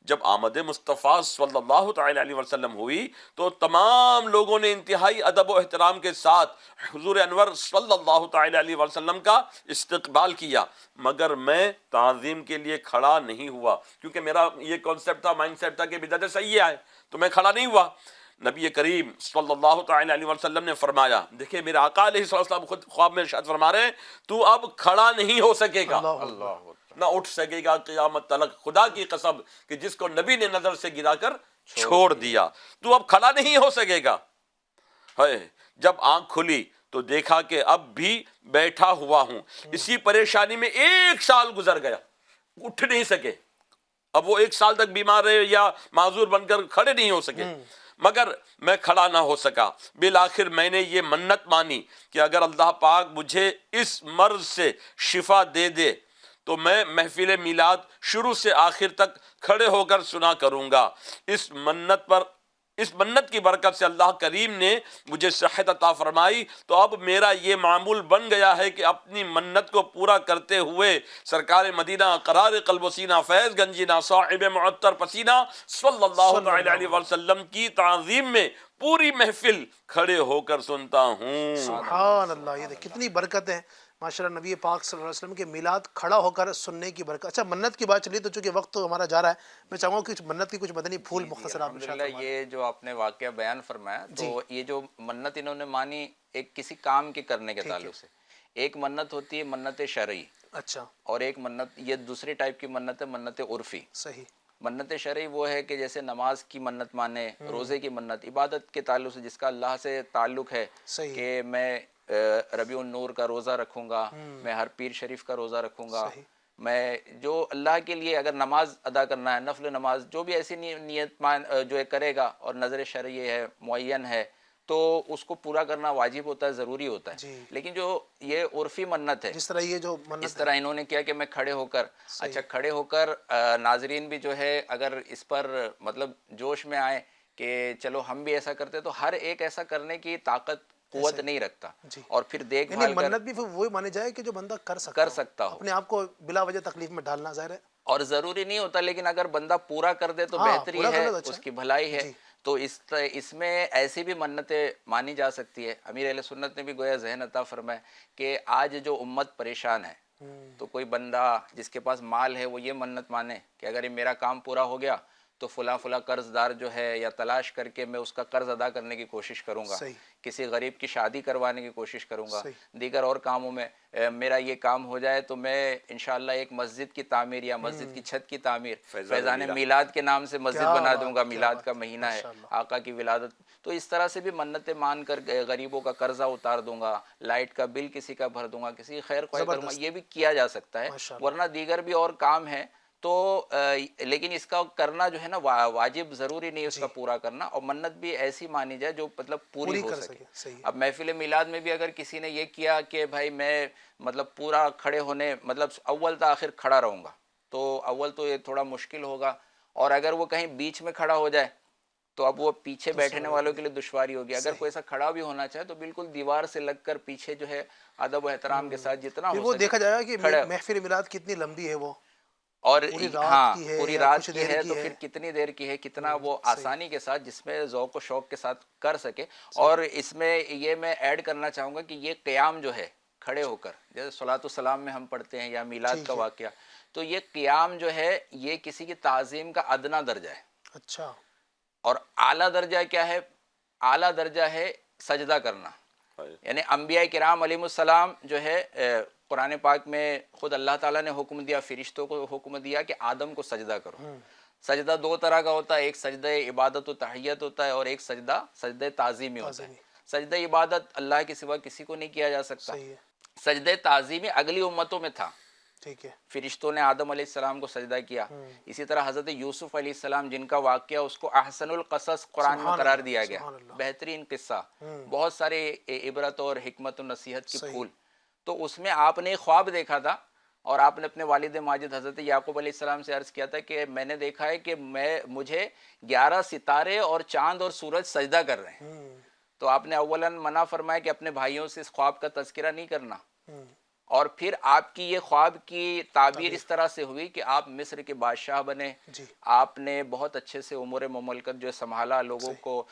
جب آمد مصطفیٰ صلی اللہ تعالی علیہ وسلم ہوئی تو تمام لوگوں نے انتہائی ادب و احترام کے ساتھ حضور انور صلی اللہ تعالی علیہ وسلم کا استقبال کیا، مگر میں تعظیم کے لیے کھڑا نہیں ہوا، کیونکہ میرا یہ کانسیپٹ تھا، مائنڈ سیٹ تھا کہ بدعت سیئہ ہے، تو میں کھڑا نہیں ہوا. نبی کریم صلی اللہ تعالی علیہ وسلم نے فرمایا، دیکھیں میرے آقا علیہ السلام خود خواب میں ارشاد فرما رہے ہیں، تو اب کھڑا نہیں ہو سکے گا، نہ اٹھ سکے گا قیامت تلک. خدا کی قسم کہ جس کو نبی نے نظر سے گرا کر چھوڑ دیا، تو اب کھڑا نہیں ہو سکے گا. جب آنکھ کھلی تو دیکھا کہ اب بھی بیٹھا ہوا ہوں. اسی پریشانی میں 1 سال گزر گیا، اٹھ نہیں سکے. اب وہ 1 سال تک بیمار رہے یا معذور بن کر کھڑے نہیں ہو سکے، مگر میں کھڑا نہ ہو سکا. بالآخر میں نے یہ منت مانی کہ اگر اللہ پاک مجھے اس مرض سے شفا دے دے تو میں محفل میلاد شروع سے آخر تک کھڑے ہو کر سنا کروں گا. اس منت کی برکت سے اللہ کریم نے مجھے صحت عطا فرمائی، تو اب میرا یہ معمول بن گیا ہے کہ اپنی منت کو پورا کرتے ہوئے سرکار مدینہ قرار قلب و سینہ فیض گنجینہ صاحب معطر پسینہ صلی اللہ علیہ وسلم کی تعظیم میں پوری محفل کھڑے ہو کر سنتا ہوں. سبحان اللہ. یہ کتنی برکتیں ماشاءاللہ نبی پاک صلی اللہ علیہ وسلم کے میلاد کھڑا ہو کر سننے کی برکت. اچھا منت کی بات چلی تو چونکہ وقت تو ہمارا جا رہا ہے، میں چاہوں گا کہ منت کی کچھ مدنی پھول مختصر آپ الحمدللہ. یہ جو آپ نے واقعہ بیان فرمایا تو یہ جو منت انہوں نے مانی ایک کسی کام کے کرنے کے تعلق سے. ایک منت ہوتی ہے منت شرعی، اچھا، اور ایک منت یہ دوسری ٹائپ کی منت ہے منت عرفی. صحیح. منت شرعی وہ ہے کہ جیسے نماز کی منت مانے، روزے کی منت، عبادت کے تعلق سے جس کا اللہ سے تعلق ہے کہ میں ربیع النور کا روزہ رکھوں گا، میں ہر پیر شریف کا روزہ رکھوں گا، میں جو اللہ کے لیے اگر نماز ادا کرنا ہے، نفل نماز، جو بھی ایسی نیت جو کرے گا اور نظر شرعی ہے، معین ہے، تو اس کو پورا کرنا واجب ہوتا ہے، ضروری ہوتا ہے. لیکن جو یہ عرفی منت ہے، جس طرح یہ جو منت اس طرح انہوں نے کیا کہ میں کھڑے ہو کر، اچھا کھڑے ہو کر ناظرین بھی جو ہے اگر اس پر مطلب جوش میں آئے کہ چلو ہم بھی ایسا کرتے، تو ہر ایک ایسا کرنے کی طاقت قوت نہیں رکھتا، اور پھر دیکھ بھال کر منت بھی وہی مانے جائے کہ جو بندہ کر سکتا ہو، اپنے آپ کو بلا وجہ تکلیف میں ڈالنا ظاہر ہے. اور ضروری نہیں ہوتا، لیکن اگر بندہ پورا کر دے تو بہتری ہے، اس کی بھلائی ہے. تو اس میں ایسی بھی منتیں مانی جا سکتی ہے. امیر اہل سنت نے بھی گویا ذہن عطا فرمایا کہ آج جو امت پریشان ہے، تو کوئی بندہ جس کے پاس مال ہے وہ یہ منت مانے کہ اگر یہ میرا کام پورا ہو گیا تو فلاں قرض دار جو ہے یا تلاش کر کے میں اس کا قرض ادا کرنے کی کوشش کروں گا، کسی غریب کی شادی کروانے کی کوشش کروں گا، دیگر اور کاموں میں میرا یہ کام ہو جائے تو میں انشاءاللہ ایک مسجد کی تعمیر یا مسجد کی چھت کی تعمیر، فیضان میلاد کے نام سے مسجد بنا دوں گا، میلاد کا مہینہ ہے، آقا کی ولادت. تو اس طرح سے بھی منتیں مان کر غریبوں کا قرضہ اتار دوں گا، لائٹ کا بل کسی کا بھر دوں گا، کسی کی خیر خواہی کروں گا، یہ بھی کیا جا سکتا ہے. ورنہ دیگر بھی اور کام ہیں تو لیکن اس کا کرنا جو ہے نا واجب ضروری نہیں اس کا پورا کرنا، اور منت بھی ایسی مانی جائے جو مطلب پوری ہو سکے. اب محفل میلاد میں بھی اگر کسی نے یہ کیا کہ بھائی میں مطلب پورا کھڑے ہونے مطلب اول تا آخر کھڑا رہوں گا، تو اول تو یہ تھوڑا مشکل ہوگا، اور اگر وہ کہیں بیچ میں کھڑا ہو جائے تو اب وہ پیچھے بیٹھنے والوں کے لیے دشواری ہوگی. اگر کوئی ایسا کھڑا بھی ہونا چاہے تو بالکل دیوار سے لگ کر پیچھے جو ہے ادب و احترام کے ساتھ جتنا ہو سکے. وہ دیکھا جائے گا کہ محفل میلاد کتنی لمبی ہے، وہ اور ہاں پوری رات کی ہے تو پھر کتنی دیر کی ہے، کتنا وہ آسانی کے ساتھ جس میں ذوق و شوق کے ساتھ کر سکے. اور اس میں یہ میں ایڈ کرنا چاہوں گا کہ یہ قیام جو ہے کھڑے ہو کر، جیسے صلاۃ السلام میں ہم پڑھتے ہیں یا میلاد کا واقعہ، تو یہ قیام جو ہے یہ کسی کی تعظیم کا ادنا درجہ ہے. اچھا. اور اعلیٰ درجہ کیا ہے؟ اعلیٰ درجہ ہے سجدہ کرنا. یعنی انبیاء کرام علیہ السلام جو ہے قرآن پاک میں خود اللہ تعالیٰ نے حکم دیا، فرشتوں کو حکم دیا کہ آدم کو سجدہ کرو. سجدہ دو طرح کا ہوتا ہے، ایک سجدہ عبادت و تحیت ہوتا ہے، اور ایک سجدہ تعظیمی ہوتا ہے. سجدہ عبادت اللہ کے سوا کسی کو نہیں کیا جا سکتا. سجدہ تعظیمی اگلی امتوں میں تھا، ٹھیک ہے، فرشتوں نے آدم علیہ السلام کو سجدہ کیا. اسی طرح حضرت یوسف علیہ السلام جن کا واقعہ اس کو احسن القصص قرآن میں قرار دیا گیا، بہترین قصہ، بہت سارے عبرت اور حکمت و نصیحت کی پھول. تو اس میں آپ نے ایک خواب دیکھا تھا، اور آپ نے اپنے والد ماجد حضرت یعقوب علیہ السلام سے عرض کیا تھا کہ میں نے دیکھا ہے کہ مجھے 11 ستارے اور چاند اور سورج سجدہ کر رہے ہیں. تو آپ نے اولاً منع فرمایا کہ اپنے بھائیوں سے اس خواب کا تذکرہ نہیں کرنا، اور پھر آپ کی یہ خواب کی تعبیر اس طرح سے ہوئی کہ آپ مصر کے بادشاہ بنے. آپ نے بہت اچھے سے امور مملکت جو سنبھالا، لوگوں کو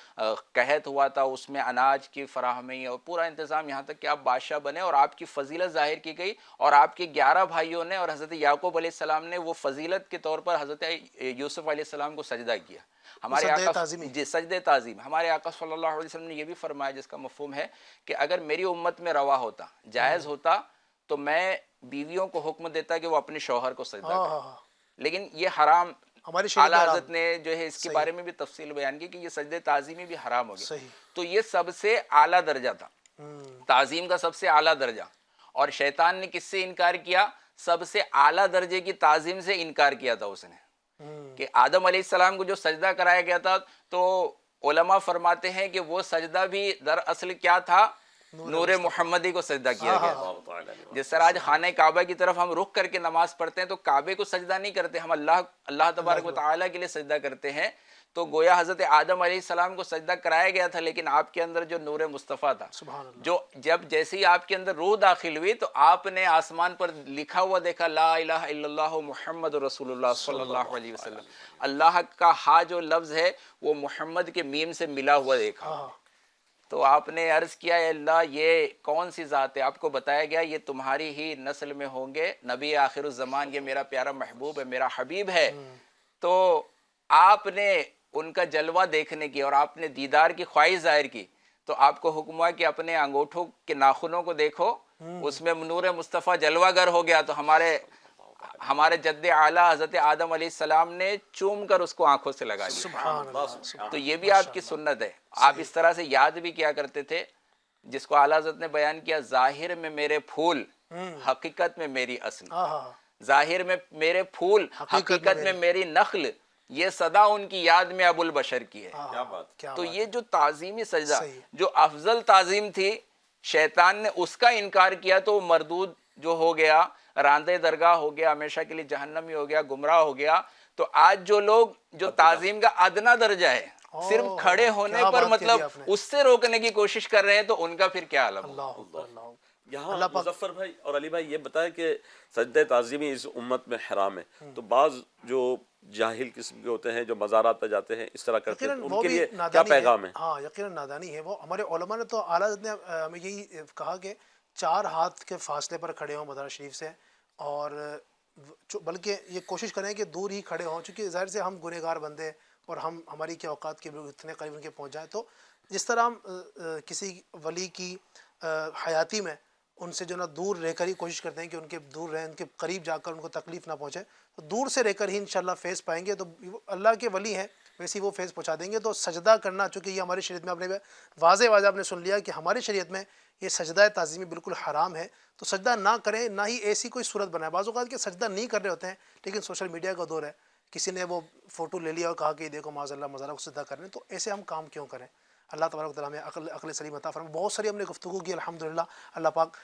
قحط ہوا تھا اس میں اناج کی فراہمی اور پورا انتظام، یہاں تک کہ آپ بادشاہ بنے، اور آپ کی فضیلت ظاہر کی گئی. اور آپ کے 11 بھائیوں نے اور حضرت یعقوب علیہ السلام نے وہ فضیلت کے طور پر حضرت یوسف علیہ السلام کو سجدہ کیا. ہمارے آقا سجدہ تعظیم، ہمارے آقا صلی اللہ علیہ وسلم نے یہ بھی فرمایا جس کا مفہوم ہے کہ اگر میری امت میں روا ہوتا، جائز ہوتا، تو میں بیویوں کو حکم دیتا کہ وہ اپنے شوہر کو سجدہ کریں. لیکن یہ حرام، اعلیٰ حضرت نے جو ہے اس کے بارے میں بھی تفصیل بیان کی کہ یہ سجدہ تعظیمی بھی حرام ہو گیا. تو یہ سب سے اعلیٰ درجہ تھا، تعظیم کا سب سے اعلیٰ درجہ. اور شیطان نے کس سے انکار کیا؟ سب سے اعلیٰ درجے کی تعظیم سے انکار کیا تھا اس نے، کہ آدم علیہ السلام کو جو سجدہ کرایا گیا تھا، تو علماء فرماتے ہیں کہ وہ سجدہ بھی دراصل کیا تھا؟ نور محمدی کو سجدہ کیا گیا. جس طرح آج خانہ کعبہ کی طرف ہم رخ کر کے نماز پڑھتے ہیں تو کعبے کو سجدہ نہیں کرتے، ہم اللہ تبارک و تعالیٰ کے لیے سجدہ کرتے ہیں. تو گویا حضرت آدم علیہ السلام کو سجدہ کرایا گیا تھا، لیکن آپ کے اندر جو نور مصطفیٰ تھا، جو جیسے ہی آپ کے اندر روح داخل ہوئی تو آپ نے آسمان پر لکھا ہوا دیکھا، لا الہ الا اللہ محمد رسول اللہ صلی اللہ علیہ وسلم. اللہ کا ہا جو لفظ ہے وہ محمد کے میم سے ملا ہوا دیکھا. تو آپ نے عرض کیا، اے اللہ یہ کون سی ذات ہے؟ آپ کو بتایا گیا یہ تمہاری ہی نسل میں ہوں گے، نبی آخر الزمان، یہ میرا پیارا محبوب ہے، میرا حبیب ہے. تو آپ نے ان کا جلوہ دیکھنے کی اور آپ نے دیدار کی خواہش ظاہر کی، تو آپ کو حکم ہوا کہ اپنے انگوٹھوں کے ناخنوں کو دیکھو، اس میں نور مصطفیٰ جلوہ گر ہو گیا. تو ہمارے ہمارے جد اعلیٰ حضرت آدم علیہ السلام نے چوم کر اس کو آنکھوں سے لگا لیا. سبحان اللہ. تو یہ بھی آپ کی سنت ہے. آپ اس طرح سے یاد بھی کیا کرتے تھے جس کو اعلیٰ حضرت نے بیان کیا, ظاہر میں میرے پھول حقیقت میں میری اصل, ظاہر میں میرے پھول حقیقت میں میری نخل, یہ صدا ان کی یاد میں ابو البشر کی ہے. تو یہ جو تعظیمی سجدہ جو افضل تعظیم تھی, شیطان نے اس کا انکار کیا تو وہ مردود جو ہو گیا, راندے درگاہ ہو گیا, ہمیشہ کے لیے جہنمی ہو گیا, گمراہ ہو گیا. تو آج جو لوگ جو تعظیم کا ادنا درجہ ہے صرف کھڑے ہونے پر مطلب اس سے روکنے کی کوشش کر رہے ہیں, تو ان کا پھر کیا عالم ہوگا. یہاں مظفر بھائی اور علی بھائی یہ بتائیں کہ سجدہ تعظیمی اس امت میں حرام ہے, تو بعض جو جاہل قسم کے ہوتے ہیں جو مزارات پہ جاتے ہیں اس طرح کرتے ہیں, ان کے لیے کیا پیغام ہے؟ ہاں یقیناً نادانی ہے وہ. ہمارے علماء نے تو اعلیٰ حضرت نے ہمیں یہی کہا کہ 4 ہاتھ کے فاصلے پر کھڑے ہوں مدارس شریف سے, اور بلکہ یہ کوشش کریں کہ دور ہی کھڑے ہوں, چونکہ ظاہر سے ہم گنہگار بندے اور ہماری کیا اوقات کے اتنے قریب ان کے پہنچ جائیں. تو جس طرح ہم کسی ولی کی حیاتی میں ان سے جو نا دور رہ کر ہی کوشش کرتے ہیں کہ ان کے دور رہیں, ان کے قریب جا کر ان کو تکلیف نہ پہنچے, تو دور سے رہ کر ہی انشاءاللہ فیض پائیں گے. تو اللہ کے ولی ہیں ویسے ہی وہ فیض پہنچا دیں گے. تو سجدہ کرنا, چونکہ یہ ہماری شریعت میں آپ نے واضح آپ نے سن لیا کہ ہماری شریعت میں یہ سجدہ تعظیمی بالکل حرام ہے. تو سجدہ نہ کریں, نہ ہی ایسی کوئی صورت بنائے. بعض اوقات کہ سجدہ نہیں کر رہے ہوتے ہیں لیکن سوشل میڈیا کا دور ہے, کسی نے وہ فوٹو لے لیا اور کہا کہ دیکھو معاذ اللہ مزارہ کو سجدہ کر رہے ہیں. تو ایسے ہم کام کیوں کریں؟ اللہ تبارک و تعالیٰ ہمیں عقل سلیم عطا فرمائے. بہت ساری ہم نے گفتگو کی الحمدللہ. اللہ پاک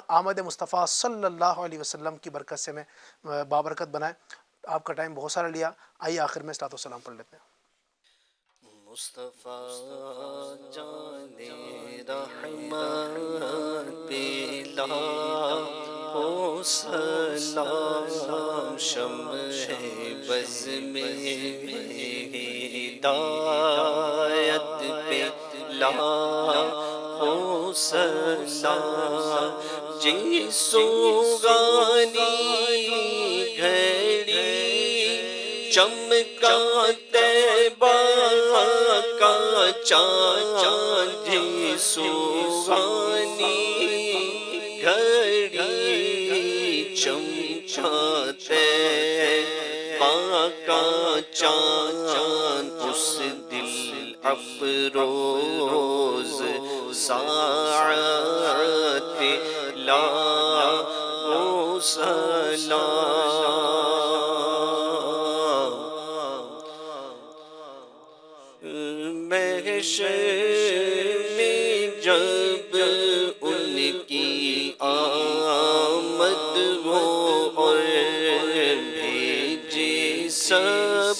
آمد مصطفیٰ صلی اللہ علیہ وسلم کی برکت سے ہمیں بابرکت بنائے. آپ کا ٹائم بہت سارا لیا, آئیے آخر میں صلاۃ و سلام پڑھ لیتے ہیں. مصطفیٰ جان رحمت پلا ہو سلام, شمع بز میں ہدایت پہ لا ہو سلام, جی سوگانی گھڑی چمکا طیبہ کا چاند, جی سوگانی گھڑی چمکا طیبہ کا چاند, اس دل افروز ساعت لا ہو سلام. محشر میں جب ان کی آمد ہو اور بھیجے سب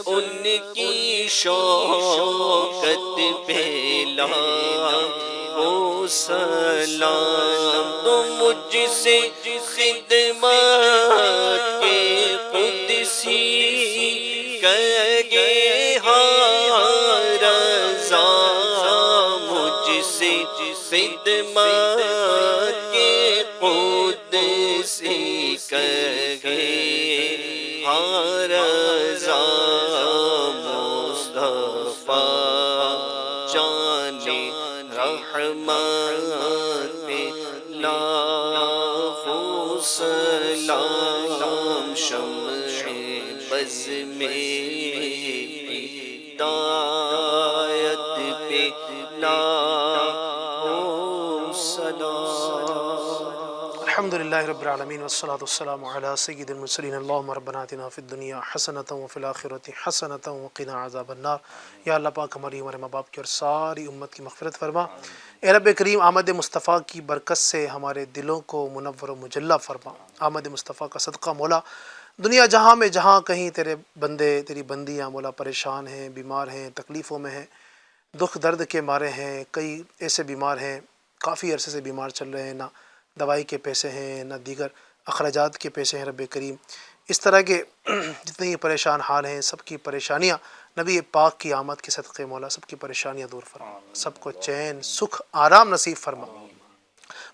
ان کی شوکت پہ لا ہو سلام, تو مجھ سے خدمت کے قدسی کہے ہاں رضا, مجھ سے خدمت کے قدسی کہے ہاں رضا, مصطفیٰ جان رحمت پہ لاکھوں سلام, شمع بز میں ہدایت پہ لاکھوں سلام. الحمدللہ رب العالمین والصلاة والسلام علی سید المرسلین. اللہم ربنا آتنا فی الدنیا حسنۃ وفی الآخرۃ حسنۃ وقنا عذاب النار. یا اللہ پاک ہماری ہمارے ماں باپ کی اور ساری امت کی مغفرت فرما. اے رب کریم آمد مصطفیٰ کی برکت سے ہمارے دلوں کو منور و مجلہ فرما. آمد مصطفیٰ کا صدقہ مولا, دنیا جہاں میں جہاں کہیں تیرے بندے تیری بندیاں مولا پریشان ہیں, بیمار ہیں, تکلیفوں میں ہیں, دکھ درد کے مارے ہیں, کئی ایسے بیمار ہیں کافی عرصے سے بیمار چل رہے ہیں, نہ دوائی کے پیسے ہیں نہ دیگر اخراجات کے پیسے ہیں. رب کریم اس طرح کے جتنے ہی پریشان حال ہیں سب کی پریشانیاں نبی پاک کی آمد کے صدقے مولا سب کی پریشانیاں دور فرما, سب کو چین سکھ آرام نصیب فرما.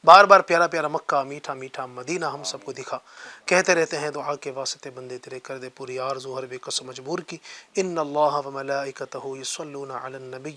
بار بار پیارا پیارا مکہ, میٹھا میٹھا مدینہ ہم سب کو دکھا. کہتے رہتے ہیں دعا کے واسطے بندے تیرے کر دے پوری آرزو ہر بے کس مجبور کی. ان اللہ و ملائکتہ یصلون علی النبی